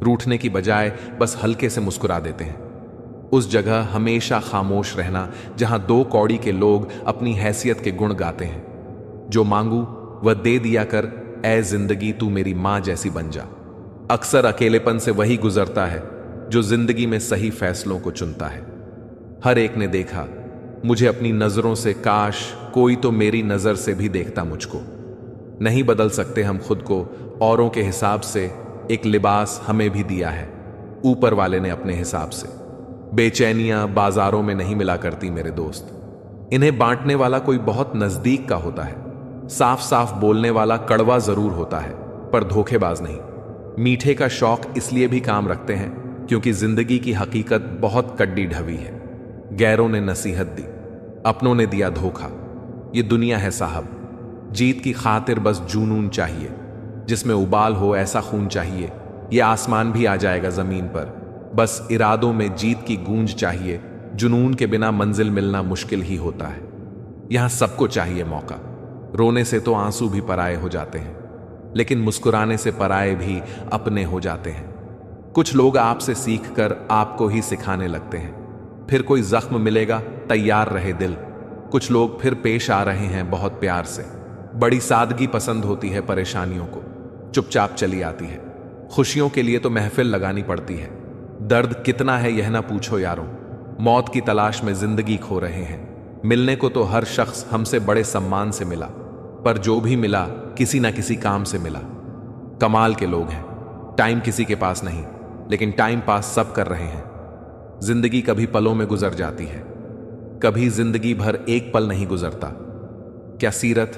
रूठने की बजाय बस हल्के से मुस्कुरा देते हैं। उस जगह हमेशा खामोश रहना जहां दो कौड़ी के लोग अपनी हैसियत के गुण गाते हैं। जो मांगू वह दे दिया कर, ऐ जिंदगी तू मेरी मां जैसी बन जा। अक्सर अकेलेपन से वही गुजरता है जो जिंदगी में सही फैसलों को चुनता है। हर एक ने देखा मुझे अपनी नजरों से, काश कोई तो मेरी नजर से भी देखता मुझको। नहीं बदल सकते हम खुद को औरों के हिसाब से, एक लिबास हमें भी दिया है ऊपर वाले ने अपने हिसाब से। बेचैनियां बाजारों में नहीं मिला करती मेरे दोस्त। इन्हें बांटने वाला कोई बहुत नजदीक का होता है। साफ साफ बोलने वाला कड़वा जरूर होता है पर धोखेबाज नहीं। मीठे का शौक इसलिए भी काम रखते हैं क्योंकि जिंदगी की हकीकत बहुत कड्डी ढवी है। गैरों ने नसीहत दी, अपनों ने दिया धोखा। ये दुनिया है साहब, जीत की खातिर बस जुनून चाहिए। जिसमें उबाल हो ऐसा खून चाहिए। ये आसमान भी आ जाएगा जमीन पर, बस इरादों में जीत की गूंज चाहिए। जुनून के बिना मंजिल मिलना मुश्किल ही होता है। यहां सबको चाहिए मौका। रोने से तो आंसू भी पराये हो जाते हैं, लेकिन मुस्कुराने से पराये भी अपने हो जाते हैं। कुछ लोग आपसे सीखकर आपको ही सिखाने लगते हैं। फिर कोई जख्म मिलेगा, तैयार रहे दिल। कुछ लोग फिर पेश आ रहे हैं बहुत प्यार से। बड़ी सादगी पसंद होती है परेशानियों को, चुपचाप चली आती है। खुशियों के लिए तो महफिल लगानी पड़ती है। दर्द कितना है यह ना पूछो यारों। मौत की तलाश में जिंदगी खो रहे हैं। मिलने को तो हर शख्स हमसे बड़े सम्मान से मिला, पर जो भी मिला किसी ना किसी काम से मिला। कमाल के लोग हैं। टाइम किसी के पास नहीं, लेकिन टाइम पास सब कर रहे हैं। जिंदगी कभी पलों में गुजर जाती है, कभी जिंदगी भर एक पल नहीं गुजरता। क्या सीरत,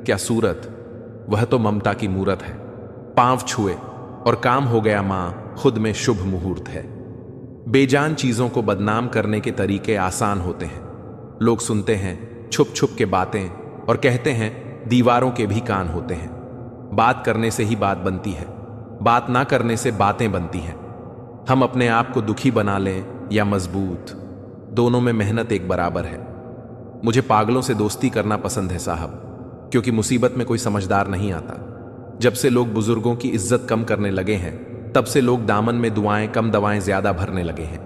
क्या सूरत, वह तो ममता की मूरत है। पांव छुए और काम हो गया मां, खुद में शुभ मुहूर्त है। बेजान चीजों को बदनाम करने के तरीके आसान होते हैं। लोग सुनते हैं छुप छुप के बातें और कहते हैं दीवारों के भी कान होते हैं। बात करने से ही बात बनती है, बात ना करने से बातें बनती हैं। हम अपने आप को दुखी बना लें या मजबूत, दोनों में मेहनत एक बराबर है। मुझे पागलों से दोस्ती करना पसंद है साहब, क्योंकि मुसीबत में कोई समझदार नहीं आता। जब से लोग बुजुर्गों की इज्जत कम करने लगे हैं, तब से लोग दामन में दुआएं कम दवाएं ज्यादा भरने लगे हैं।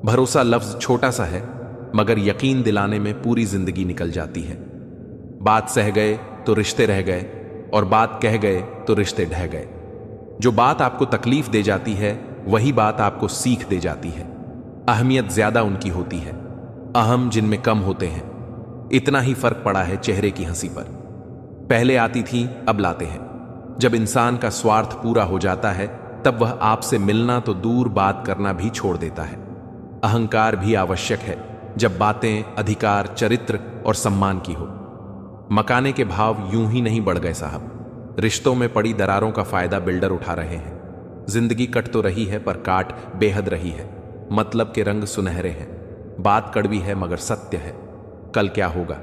भरोसा लफ्ज छोटा सा है, मगर यकीन दिलाने में पूरी जिंदगी निकल जाती है। बात सह गए तो रिश्ते रह गए, और बात कह गए तो रिश्ते ढह गए। जो बात आपको तकलीफ दे जाती है, वही बात आपको सीख दे जाती है। अहमियत ज्यादा उनकी होती है, अहम जिनमें कम होते हैं। इतना ही फर्क पड़ा है चेहरे की हंसी पर। पहले आती थी, अब लाते हैं। जब इंसान का स्वार्थ पूरा हो जाता है, तब वह आपसे मिलना तो दूर बात करना भी छोड़ देता है। अहंकार भी आवश्यक है जब बातें अधिकार, चरित्र और सम्मान की हो। मकाने के भाव यूं ही नहीं बढ़ गए साहब। रिश्तों में पड़ी दरारों का फायदा बिल्डर उठा रहे हैं। जिंदगी कट तो रही है पर काट बेहद रही है। मतलब के रंग सुनहरे हैं। बात कड़वी है मगर सत्य है। कल क्या होगा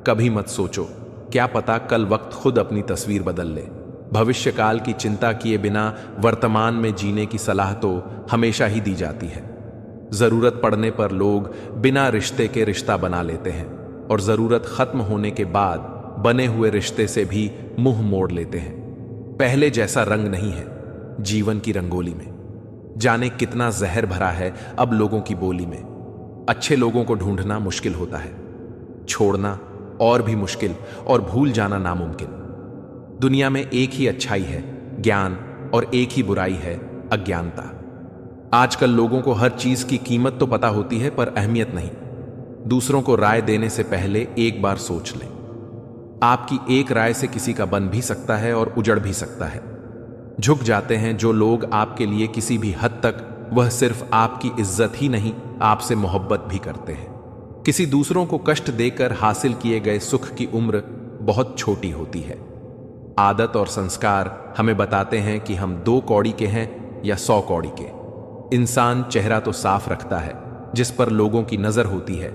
कभी मत सोचो, क्या पता कल वक्त खुद अपनी तस्वीर बदल ले। भविष्य काल की चिंता किए बिना वर्तमान में जीने की सलाह तो हमेशा ही दी जाती है। जरूरत पड़ने पर लोग बिना रिश्ते के रिश्ता बना लेते हैं, और जरूरत खत्म होने के बाद बने हुए रिश्ते से भी मुंह मोड़ लेते हैं। पहले जैसा रंग नहीं है जीवन की रंगोली में। जाने कितना जहर भरा है अब लोगों की बोली में। अच्छे लोगों को ढूंढना मुश्किल होता है, छोड़ना और भी मुश्किल, और भूल जाना नामुमकिन। दुनिया में एक ही अच्छाई है, ज्ञान, और एक ही बुराई है, अज्ञानता। आजकल लोगों को हर चीज की कीमत तो पता होती है पर अहमियत नहीं। दूसरों को राय देने से पहले एक बार सोच लें। आपकी एक राय से किसी का बन भी सकता है और उजड़ भी सकता है। झुक जाते हैं जो लोग आपके लिए किसी भी हद तक, वह सिर्फ आपकी इज्जत ही नहीं आपसे मोहब्बत भी करते हैं। किसी दूसरों को कष्ट देकर हासिल किए गए सुख की उम्र बहुत छोटी होती है। आदत और संस्कार हमें बताते हैं कि हम 2 कौड़ी के हैं या 100 कौड़ी के। इंसान चेहरा तो साफ रखता है जिस पर लोगों की नजर होती है,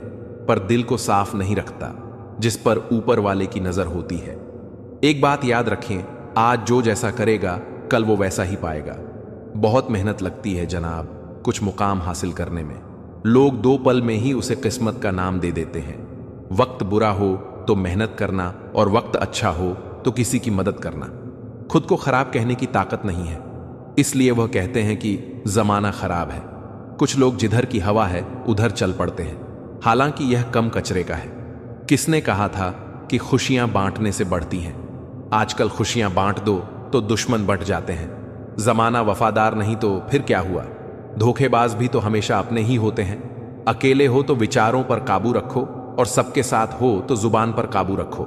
पर दिल को साफ नहीं रखता जिस पर ऊपर वाले की नजर होती है। एक बात याद रखें, आज जो जैसा करेगा कल वो वैसा ही पाएगा। बहुत मेहनत लगती है जनाब कुछ मुकाम हासिल करने में, लोग 2 पल में ही उसे किस्मत का नाम दे देते हैं। वक्त बुरा हो तो मेहनत करना और वक्त अच्छा हो तो किसी की मदद करना। खुद को खराब कहने की ताकत नहीं है, इसलिए वह कहते हैं कि जमाना खराब है। कुछ लोग जिधर की हवा है उधर चल पड़ते हैं, हालांकि यह कम कचरे का है। किसने कहा था कि खुशियां बांटने से बढ़ती हैं? आजकल खुशियां बांट दो तो दुश्मन बंट जाते हैं। जमाना वफादार नहीं तो फिर क्या हुआ? धोखेबाज भी तो हमेशा अपने ही होते हैं। अकेले हो तो विचारों पर काबू रखो और सबके साथ हो तो जुबान पर काबू रखो।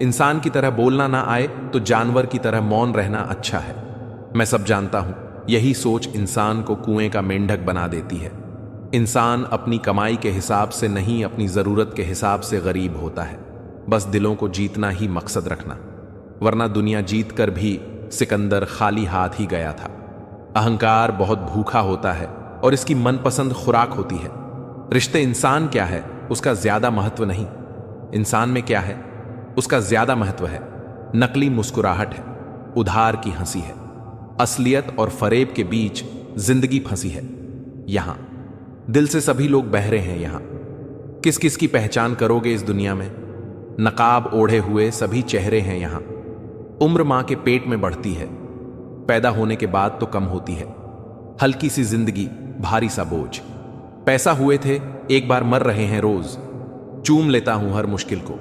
इंसान की तरह बोलना ना आए तो जानवर की तरह मौन रहना अच्छा है। मैं सब जानता हूं, यही सोच इंसान को कुएं का मेंढक बना देती है। इंसान अपनी कमाई के हिसाब से नहीं, अपनी जरूरत के हिसाब से गरीब होता है। बस दिलों को जीतना ही मकसद रखना, वरना दुनिया जीत कर भी सिकंदर खाली हाथ ही गया था। अहंकार बहुत भूखा होता है और इसकी मनपसंद खुराक होती है। रिश्ते इंसान क्या है उसका ज्यादा महत्व नहीं, इंसान में क्या है उसका ज्यादा महत्व है। नकली मुस्कुराहट है, उधार की हंसी है, असलियत और फरेब के बीच जिंदगी फंसी है। यहां दिल से सभी लोग बहरे हैं। यहां किस किस की पहचान करोगे इस दुनिया में? नकाब ओढ़े हुए सभी चेहरे हैं यहां। उम्र मां के पेट में बढ़ती है, पैदा होने के बाद तो कम होती है। हल्की सी जिंदगी, भारी सा बोझ। पैसा हुए थे, एक बार मर रहे हैं रोज। चूम लेता हूं हर मुश्किल को,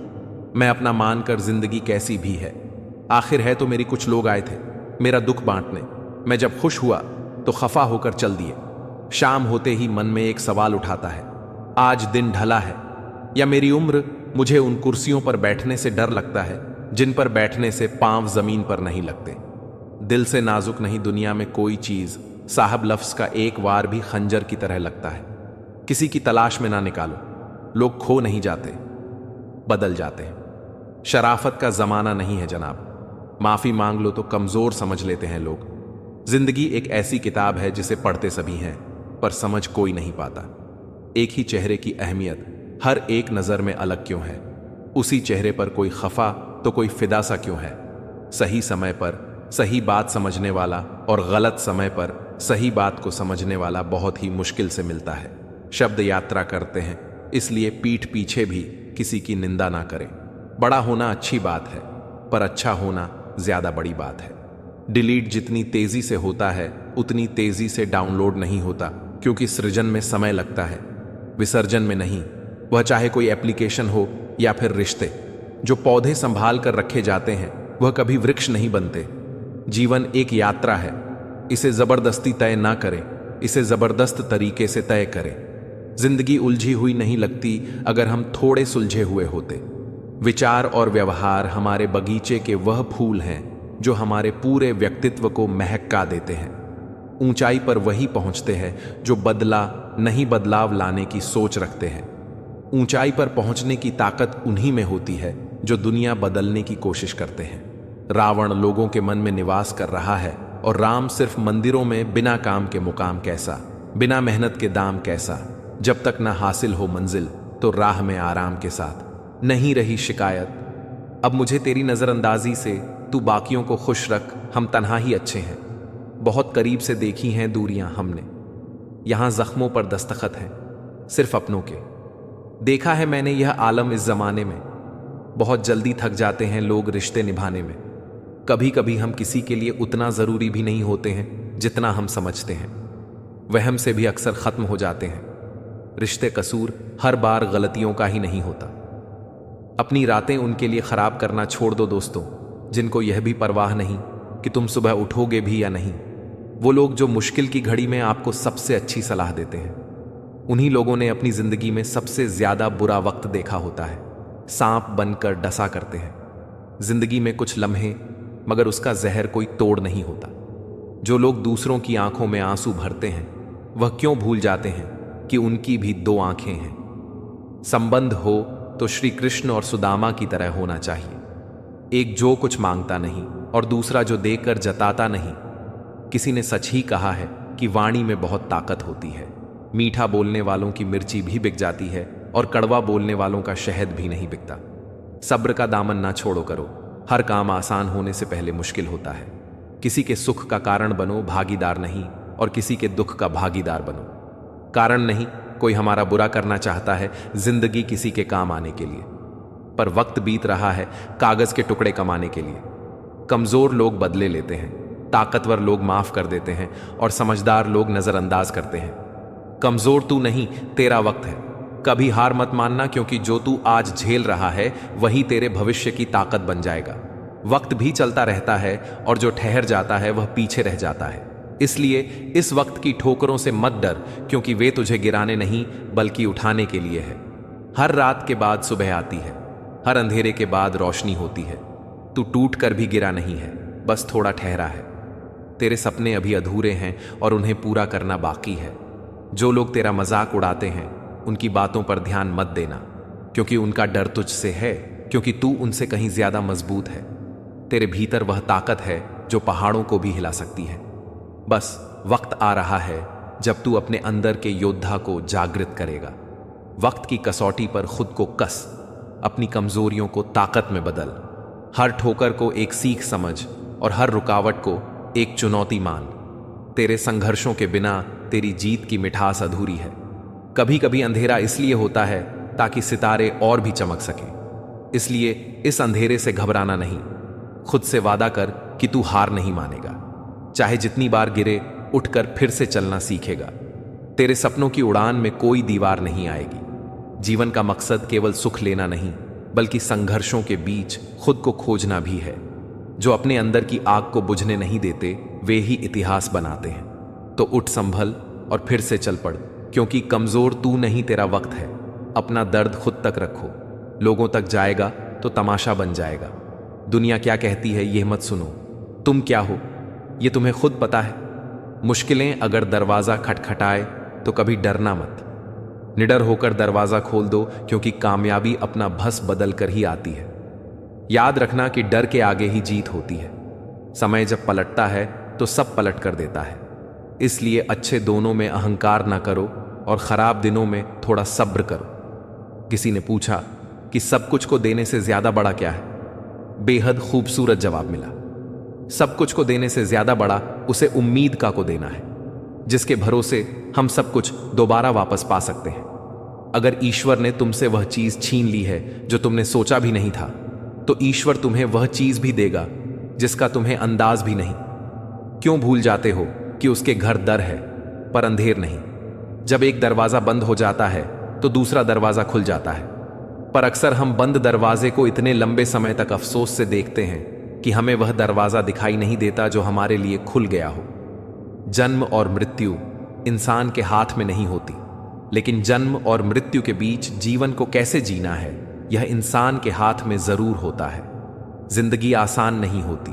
मैं अपना मानकर जिंदगी कैसी भी है। आखिर है तो मेरी कुछ लोग आए थे मेरा दुख बांटने। मैं जब खुश हुआ तो खफा होकर चल दिए। शाम होते ही मन में एक सवाल उठाता है, आज दिन ढला है या मेरी उम्र? मुझे उन कुर्सियों पर बैठने से डर लगता है जिन पर बैठने से पांव जमीन पर नहीं लगते। दिल से नाजुक नहीं दुनिया में कोई चीज, साहब लफ्ज का एक वार भी खंजर की तरह लगता है। किसी की तलाश में ना निकालो, लोग खो नहीं जाते, बदल जाते हैं। शराफत का जमाना नहीं है जनाब, माफी मांग लो तो कमजोर समझ लेते हैं लोग। जिंदगी एक ऐसी किताब है जिसे पढ़ते सभी हैं पर समझ कोई नहीं पाता। एक ही चेहरे की अहमियत हर एक नजर में अलग क्यों है? उसी चेहरे पर कोई खफा तो कोई फिदा सा क्यों है? सही समय पर सही बात समझने वाला और गलत समय पर सही बात को समझने वाला बहुत ही मुश्किल से मिलता है। शब्द यात्रा करते हैं, इसलिए पीठ पीछे भी किसी की निंदा ना करें। बड़ा होना अच्छी बात है पर अच्छा होना ज्यादा बड़ी बात है। डिलीट जितनी तेजी से होता है उतनी तेजी से डाउनलोड नहीं होता, क्योंकि सृजन में समय लगता है, विसर्जन में नहीं। वह चाहे कोई एप्लीकेशन हो या फिर रिश्ते, जो पौधे संभाल कर रखे जाते हैं वह कभी वृक्ष नहीं बनते। जीवन एक यात्रा है, इसे जबरदस्ती तय ना करें, इसे जबरदस्त तरीके से तय करें। जिंदगी उलझी हुई नहीं लगती अगर हम थोड़े सुलझे हुए होते। विचार और व्यवहार हमारे बगीचे के वह फूल हैं जो हमारे पूरे व्यक्तित्व को महका देते हैं। ऊंचाई पर वही पहुंचते हैं जो बदला नहीं बदलाव लाने की सोच रखते हैं। ऊंचाई पर पहुंचने की ताकत उन्हीं में होती है जो दुनिया बदलने की कोशिश करते हैं। रावण लोगों के मन में निवास कर रहा है और राम सिर्फ मंदिरों में। बिना काम के मुकाम कैसा, बिना मेहनत के दाम कैसा। जब तक ना हासिल हो मंजिल तो राह में आराम के साथ नहीं रही शिकायत। अब मुझे तेरी नजरअंदाजी से तू बाकियों को खुश रख, हम तन्हा ही अच्छे हैं। बहुत करीब से देखी हैं दूरियां हमने, यहां जख्मों पर दस्तखत हैं सिर्फ अपनों के। देखा है मैंने यह आलम इस जमाने में, बहुत जल्दी थक जाते हैं लोग रिश्ते निभाने में। कभी कभी हम किसी के लिए उतना जरूरी भी नहीं होते हैं जितना हम समझते हैं। वहम से भी अक्सर खत्म हो जाते हैं। रिश्ते कसूर हर बार गलतियों का ही नहीं होता। अपनी रातें उनके लिए खराब करना छोड़ दो दोस्तों, जिनको यह भी परवाह नहीं कि तुम सुबह उठोगे भी या नहीं। वो लोग जो मुश्किल की घड़ी में आपको सबसे अच्छी सलाह देते हैं, उन्हीं लोगों ने अपनी जिंदगी में सबसे ज्यादा बुरा वक्त देखा होता है। सांप बनकर डसा करते हैं। जिंदगी में कुछ लम्हे, मगर उसका जहर कोई तोड़ नहीं होता। जो लोग दूसरों की आंखों में आंसू भरते हैं वह क्यों भूल जाते हैं कि उनकी भी 2 आंखें हैं। संबंध हो तो श्री कृष्ण और सुदामा की तरह होना चाहिए। एक जो कुछ मांगता नहीं और दूसरा जो देकर जताता नहीं। किसी ने सच ही कहा है कि वाणी में बहुत ताकत होती है। मीठा बोलने वालों की मिर्ची भी बिक जाती है और कड़वा बोलने वालों का शहद भी नहीं बिकता। सब्र का दामन ना छोड़ो करो, हर काम आसान होने से पहले मुश्किल होता है। किसी के सुख का कारण बनो, भागीदार नहीं, और किसी के दुख का भागीदार बनो। कारण नहीं, कोई हमारा बुरा करना चाहता है जिंदगी किसी के काम आने के लिए। पर वक्त बीत रहा है कागज के टुकड़े कमाने के लिए। कमजोर लोग बदले लेते हैं, ताकतवर लोग माफ कर देते हैं और समझदार लोग नजरअंदाज करते हैं। कमजोर तू नहीं, तेरा वक्त है। कभी हार मत मानना, क्योंकि जो तू आज झेल रहा है वही तेरे भविष्य की ताकत बन जाएगा। वक्त भी चलता रहता है और जो ठहर जाता है वह पीछे रह जाता है। इसलिए इस वक्त की ठोकरों से मत डर, क्योंकि वे तुझे गिराने नहीं बल्कि उठाने के लिए है। हर रात के बाद सुबह आती है, हर अंधेरे के बाद रोशनी होती है। तू टूट कर भी गिरा नहीं है, बस थोड़ा ठहरा है। तेरे सपने अभी अधूरे हैं और उन्हें पूरा करना बाकी है। जो लोग तेरा मजाक उड़ाते हैं उनकी बातों पर ध्यान मत देना, क्योंकि उनका डर तुझसे है, क्योंकि तू उनसे कहीं ज्यादा मजबूत है। तेरे भीतर वह ताकत है जो पहाड़ों को भी हिला सकती है। बस वक्त आ रहा है जब तू अपने अंदर के योद्धा को जागृत करेगा। वक्त की कसौटी पर खुद को कस, अपनी कमजोरियों को ताकत में बदल। हर ठोकर को एक सीख समझ और हर रुकावट को एक चुनौती मान। तेरे संघर्षों के बिना तेरी जीत की मिठास अधूरी है। कभी कभी अंधेरा इसलिए होता है ताकि सितारे और भी चमक सके। इसलिए इस अंधेरे से घबराना नहीं। खुद से वादा कर कि तू हार नहीं मानेगा। चाहे जितनी बार गिरे, उठकर फिर से चलना सीखेगा। तेरे सपनों की उड़ान में कोई दीवार नहीं आएगी। जीवन का मकसद केवल सुख लेना नहीं, बल्कि संघर्षों के बीच खुद को खोजना भी है। जो अपने अंदर की आग को बुझने नहीं देते, वे ही इतिहास बनाते हैं। तो उठ, संभल और फिर से चल पड़, क्योंकि कमजोर तू नहीं, तेरा वक्त है। अपना दर्द खुद तक रखो। लोगों तक जाएगा तो तमाशा बन जाएगा। दुनिया क्या कहती है यह मत सुनो। तुम क्या हो ये तुम्हें खुद पता है। मुश्किलें अगर दरवाजा खटखटाए तो कभी डरना मत। निडर होकर दरवाजा खोल दो, क्योंकि कामयाबी अपना भस बदल कर ही आती है। याद रखना कि डर के आगे ही जीत होती है। समय जब पलटता है तो सब पलट कर देता है। इसलिए अच्छे दोनों में अहंकार ना करो और खराब दिनों में थोड़ा सब्र करो। किसी ने पूछा कि सब कुछ को देने से ज्यादा बड़ा क्या है? बेहद खूबसूरत जवाब मिला। सब कुछ को देने से ज्यादा बड़ा उसे उम्मीद का को देना है, जिसके भरोसे हम सब कुछ दोबारा वापस पा सकते हैं। अगर ईश्वर ने तुमसे वह चीज छीन ली है जो तुमने सोचा भी नहीं था, तो ईश्वर तुम्हें वह चीज भी देगा जिसका तुम्हें अंदाज भी नहीं। क्यों भूल जाते हो कि उसके घर दर है पर अंधेर नहीं? जब एक दरवाजा बंद हो जाता है तो दूसरा दरवाजा खुल जाता है। पर अक्सर हम बंद दरवाजे को इतने लंबे समय तक अफसोस से देखते हैं कि हमें वह दरवाजा दिखाई नहीं देता जो हमारे लिए खुल गया हो। जन्म और मृत्यु इंसान के हाथ में नहीं होती, लेकिन जन्म और मृत्यु के बीच जीवन को कैसे जीना है यह इंसान के हाथ में जरूर होता है। जिंदगी आसान नहीं होती,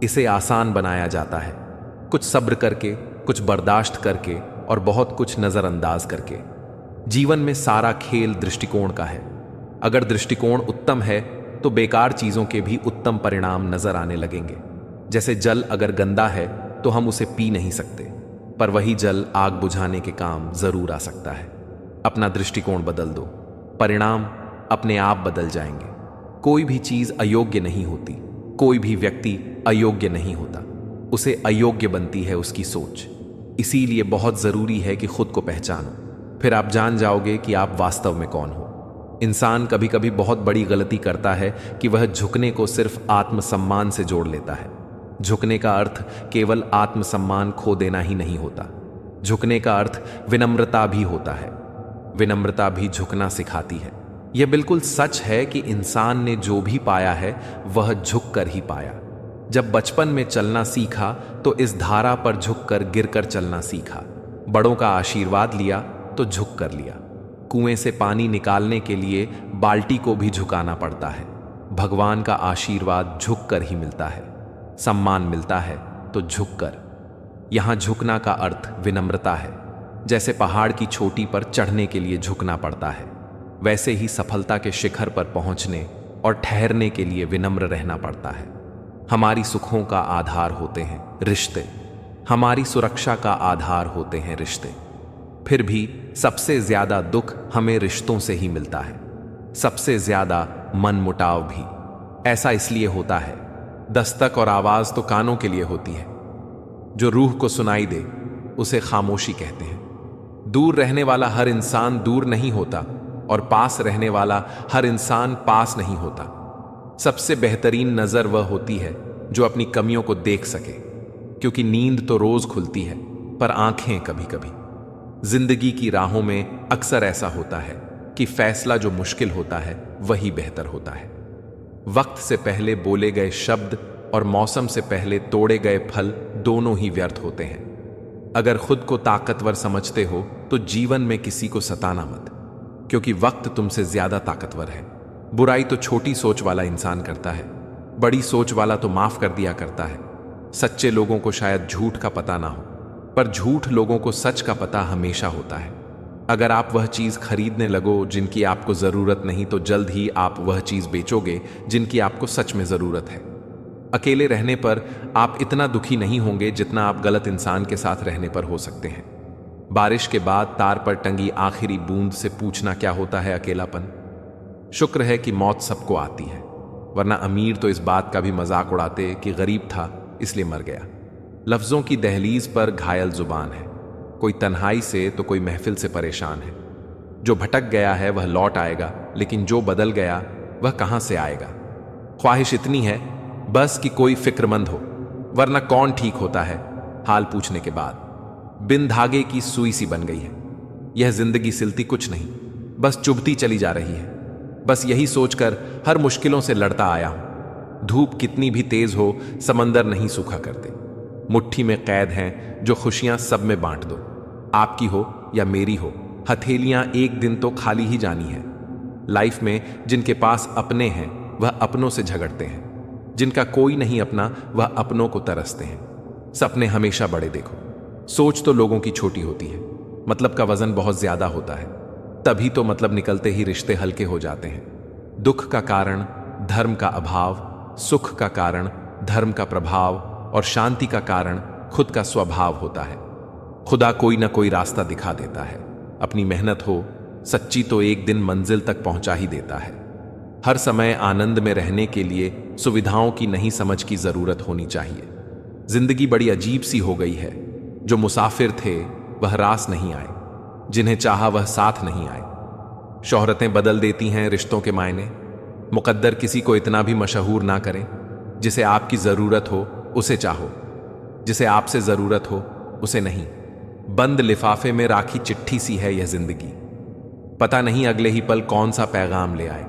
इसे आसान बनाया जाता है। कुछ सब्र करके, कुछ बर्दाश्त करके और बहुत कुछ नजरअंदाज करके। जीवन में सारा खेल दृष्टिकोण का है। अगर दृष्टिकोण उत्तम है तो बेकार चीजों के भी उत्तम परिणाम नजर आने लगेंगे। जैसे जल अगर गंदा है तो हम उसे पी नहीं सकते, पर वही जल आग बुझाने के काम जरूर आ सकता है। अपना दृष्टिकोण बदल दो, परिणाम अपने आप बदल जाएंगे। कोई भी चीज अयोग्य नहीं होती, कोई भी व्यक्ति अयोग्य नहीं होता। उसे अयोग्य बनती है उसकी सोच। इसीलिए बहुत जरूरी है कि खुद को पहचानो, फिर आप जान जाओगे कि आप वास्तव में कौन हो। इंसान कभी कभी बहुत बड़ी गलती करता है कि वह झुकने को सिर्फ आत्मसम्मान से जोड़ लेता है। झुकने का अर्थ केवल आत्मसम्मान खो देना ही नहीं होता। झुकने का अर्थ विनम्रता भी होता है। विनम्रता भी झुकना सिखाती है। यह बिल्कुल सच है कि इंसान ने जो भी पाया है वह झुक कर ही पाया। जब बचपन में चलना सीखा तो इस धारा पर झुककर गिरकर चलना सीखा। बड़ों का आशीर्वाद लिया तो झुक कर लिया। कुएं से पानी निकालने के लिए बाल्टी को भी झुकाना पड़ता है। भगवान का आशीर्वाद झुक कर ही मिलता है। सम्मान मिलता है तो झुक कर। यहां झुकना का अर्थ विनम्रता है। जैसे पहाड़ की चोटी पर चढ़ने के लिए झुकना पड़ता है, वैसे ही सफलता के शिखर पर पहुंचने और ठहरने के लिए विनम्र रहना पड़ता है। हमारी सुखों का आधार होते हैं रिश्ते, हमारी सुरक्षा का आधार होते हैं रिश्ते। फिर भी सबसे ज्यादा दुख हमें रिश्तों से ही मिलता है, सबसे ज्यादा मनमुटाव भी। ऐसा इसलिए होता है, दस्तक और आवाज तो कानों के लिए होती है, जो रूह को सुनाई दे उसे खामोशी कहते हैं। दूर रहने वाला हर इंसान दूर नहीं होता और पास रहने वाला हर इंसान पास नहीं होता। सबसे बेहतरीन नजर वह होती है जो अपनी कमियों को देख सके, क्योंकि नींद तो रोज खुलती है पर आंखें कभी कभी। जिंदगी की राहों में अक्सर ऐसा होता है कि फैसला जो मुश्किल होता है वही बेहतर होता है। वक्त से पहले बोले गए शब्द और मौसम से पहले तोड़े गए फल दोनों ही व्यर्थ होते हैं। अगर खुद को ताकतवर समझते हो तो जीवन में किसी को सताना मत, क्योंकि वक्त तुमसे ज्यादा ताकतवर है। बुराई तो छोटी सोच वाला इंसान करता है, बड़ी सोच वाला तो माफ कर दिया करता है। सच्चे लोगों को शायद झूठ का पता ना हो, पर झूठ लोगों को सच का पता हमेशा होता है। अगर आप वह चीज खरीदने लगो जिनकी आपको जरूरत नहीं, तो जल्द ही आप वह चीज बेचोगे जिनकी आपको सच में जरूरत है। अकेले रहने पर आप इतना दुखी नहीं होंगे जितना आप गलत इंसान के साथ रहने पर हो सकते हैं। बारिश के बाद तार पर टंगी आखिरी बूंद से पूछना क्या होता है अकेलापन। शुक्र है कि मौत सबको आती है, वरना अमीर तो इस बात का भी मजाक उड़ाते कि गरीब था इसलिए मर गया। लफ्जों की दहलीज पर घायल जुबान है, कोई तन्हाई से तो कोई महफिल से परेशान है। जो भटक गया है वह लौट आएगा, लेकिन जो बदल गया वह कहां से आएगा। ख्वाहिश इतनी है बस कि कोई फिक्रमंद हो, वरना कौन ठीक होता है हाल पूछने के बाद। बिन धागे की सुई सी बन गई है यह जिंदगी, सिलती कुछ नहीं, बस चुभती चली जा रही है। बस यही सोचकर हर मुश्किलों से लड़ता आया हूं। धूप कितनी भी तेज हो समंदर नहीं सूखा करते। मुट्ठी में कैद हैं जो खुशियां सब में बांट दो, आपकी हो या मेरी हो, हथेलियां एक दिन तो खाली ही जानी है। लाइफ में जिनके पास अपने हैं वह अपनों से झगड़ते हैं, जिनका कोई नहीं अपना वह अपनों को तरसते हैं। सपने हमेशा बड़े देखो, सोच तो लोगों की छोटी होती है। मतलब का वजन बहुत ज्यादा होता है, तभी तो मतलब निकलते ही रिश्ते हल्के हो जाते हैं। दुख का कारण धर्म का अभाव, सुख का कारण धर्म का प्रभाव और शांति का कारण खुद का स्वभाव होता है। खुदा कोई ना कोई रास्ता दिखा देता है, अपनी मेहनत हो सच्ची तो एक दिन मंजिल तक पहुंचा ही देता है। हर समय आनंद में रहने के लिए सुविधाओं की नहीं समझ की जरूरत होनी चाहिए। जिंदगी बड़ी अजीब सी हो गई है, जो मुसाफिर थे वह रास नहीं आए, जिन्हें चाहा वह साथ नहीं आए। शोहरतें बदल देती हैं रिश्तों के मायने। मुकद्दर किसी को इतना भी मशहूर ना करें। जिसे आपकी जरूरत हो उसे चाहो, जिसे आपसे जरूरत हो उसे नहीं। बंद लिफाफे में राखी चिट्ठी सी है यह जिंदगी, पता नहीं अगले ही पल कौन सा पैगाम ले आए।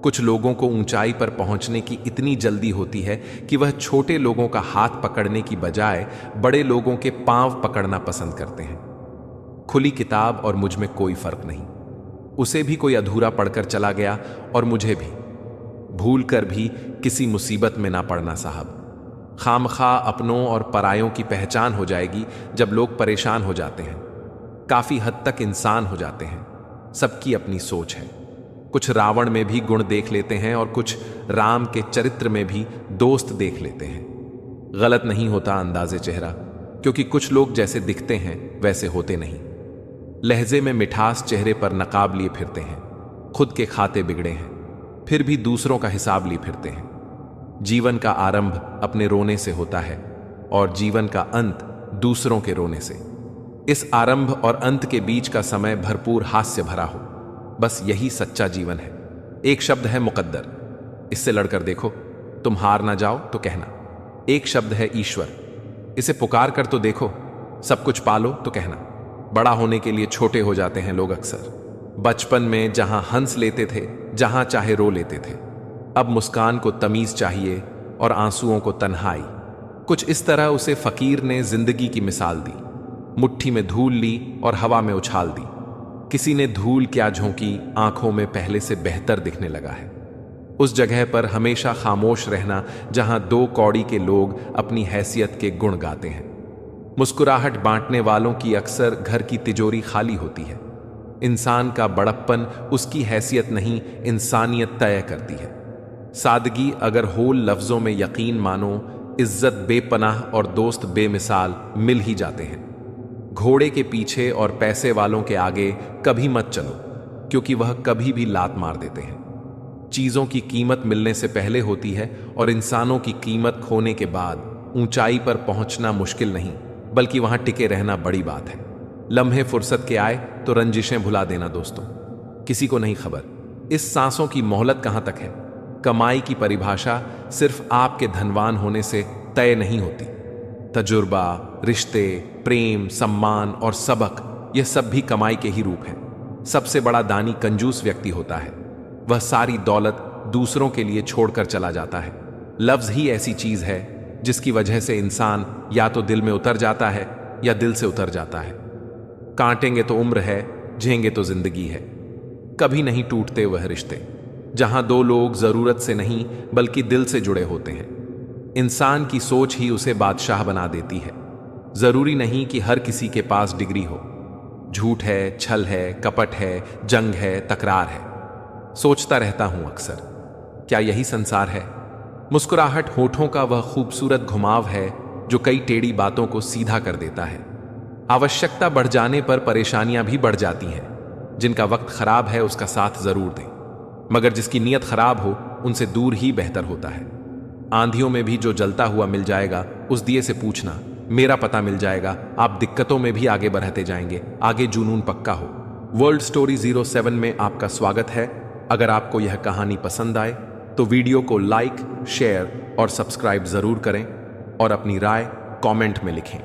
कुछ लोगों को ऊंचाई पर पहुंचने की इतनी जल्दी होती है कि वह छोटे लोगों का हाथ पकड़ने की बजाय बड़े लोगों के पांव पकड़ना पसंद करते हैं। खुली किताब और मुझ में कोई फर्क नहीं। उसे भी कोई अधूरा पढ़कर चला गया और मुझे भी। भूल कर भी किसी मुसीबत में ना पड़ना साहब। खामखा अपनों और परायों की पहचान हो जाएगी जब लोग परेशान हो जाते हैं, काफी हद तक इंसान हो जाते हैं। सबकी अपनी सोच है। कुछ रावण में भी गुण देख लेते हैं और कुछ राम के चरित्र में भी दोस्त देख लेते हैं। गलत नहीं होता अंदाजे चेहरा, क्योंकि कुछ लोग जैसे दिखते हैं वैसे होते नहीं। लहजे में मिठास चेहरे पर नकाब लिए फिरते हैं। खुद के खाते बिगड़े हैं, फिर भी दूसरों का हिसाब लिए फिरते हैं। जीवन का आरंभ अपने रोने से होता है और जीवन का अंत दूसरों के रोने से। इस आरंभ और अंत के बीच का समय भरपूर हास्य भरा हो, बस यही सच्चा जीवन है। एक शब्द है मुकद्दर, इससे लड़कर देखो, तुम हार ना जाओ तो कहना। एक शब्द है ईश्वर, इसे पुकार कर तो देखो, सब कुछ पालो तो कहना। बड़ा होने के लिए छोटे हो जाते हैं लोग अक्सर। बचपन में जहां हंस लेते थे, जहां चाहे रो लेते थे, अब मुस्कान को तमीज चाहिए और आंसुओं को तन्हाई। कुछ इस तरह उसे फकीर ने जिंदगी की मिसाल दी। मुट्ठी में धूल ली और हवा में उछाल दी। किसी ने धूल क्या झोंकी, आंखों में पहले से बेहतर दिखने लगा है। उस जगह पर हमेशा खामोश रहना जहां दो कौड़ी के लोग अपनी हैसियत के गुण गाते हैं। मुस्कुराहट बांटने वालों की अक्सर घर की तिजोरी खाली होती है। इंसान का बड़प्पन उसकी हैसियत नहीं, इंसानियत तय करती है। सादगी अगर होल लफ्जों में यकीन मानो, इज्जत बेपनाह और दोस्त बेमिसाल मिल ही जाते हैं। घोड़े के पीछे और पैसे वालों के आगे कभी मत चलो, क्योंकि वह कभी भी लात मार देते हैं। चीजों की कीमत मिलने से पहले होती है और इंसानों की कीमत खोने के बाद ऊंचाई पर पहुंचना मुश्किल नहीं, बल्कि वहां टिके रहना बड़ी बात है। लम्हे फुर्सत के आए तो रंजिशें भुला देना दोस्तों। किसी को नहीं खबर इस सांसों की मोहलत कहां तक है। कमाई की परिभाषा सिर्फ आपके धनवान होने से तय नहीं होती। तजुर्बा, रिश्ते, प्रेम, सम्मान और सबक, यह सब भी कमाई के ही रूप हैं। सबसे बड़ा दानी कंजूस व्यक्ति होता है। वह सारी दौलत दूसरों के लिए छोड़कर चला जाता है। लफ्ज ही ऐसी चीज है जिसकी वजह से इंसान या तो दिल में उतर जाता है या दिल से उतर जाता है। काटेंगे तो उम्र है, झेंगे तो जिंदगी है। कभी नहीं टूटते वह रिश्ते जहां दो लोग जरूरत से नहीं बल्कि दिल से जुड़े होते हैं। इंसान की सोच ही उसे बादशाह बना देती है। जरूरी नहीं कि हर किसी के पास डिग्री हो। झूठ है, छल है, कपट है, जंग है, तकरार है। सोचता रहता हूं अक्सर, क्या यही संसार है? मुस्कुराहट होठों का वह खूबसूरत घुमाव है जो कई टेढ़ी बातों को सीधा कर देता है। आवश्यकता बढ़ जाने पर परेशानियां भी बढ़ जाती हैं। जिनका वक्त खराब है उसका साथ जरूर दें, मगर जिसकी नीयत खराब हो उनसे दूर ही बेहतर होता है। आंधियों में भी जो जलता हुआ मिल जाएगा उस दिए से पूछना, मेरा पता मिल जाएगा। आप दिक्कतों में भी आगे बढ़ते जाएंगे, आगे जुनून पक्का हो। वर्ल्ड स्टोरी 07 में आपका स्वागत है। अगर आपको यह कहानी पसंद आए तो वीडियो को लाइक, शेयर और सब्सक्राइब जरूर करें और अपनी राय कमेंट में लिखें।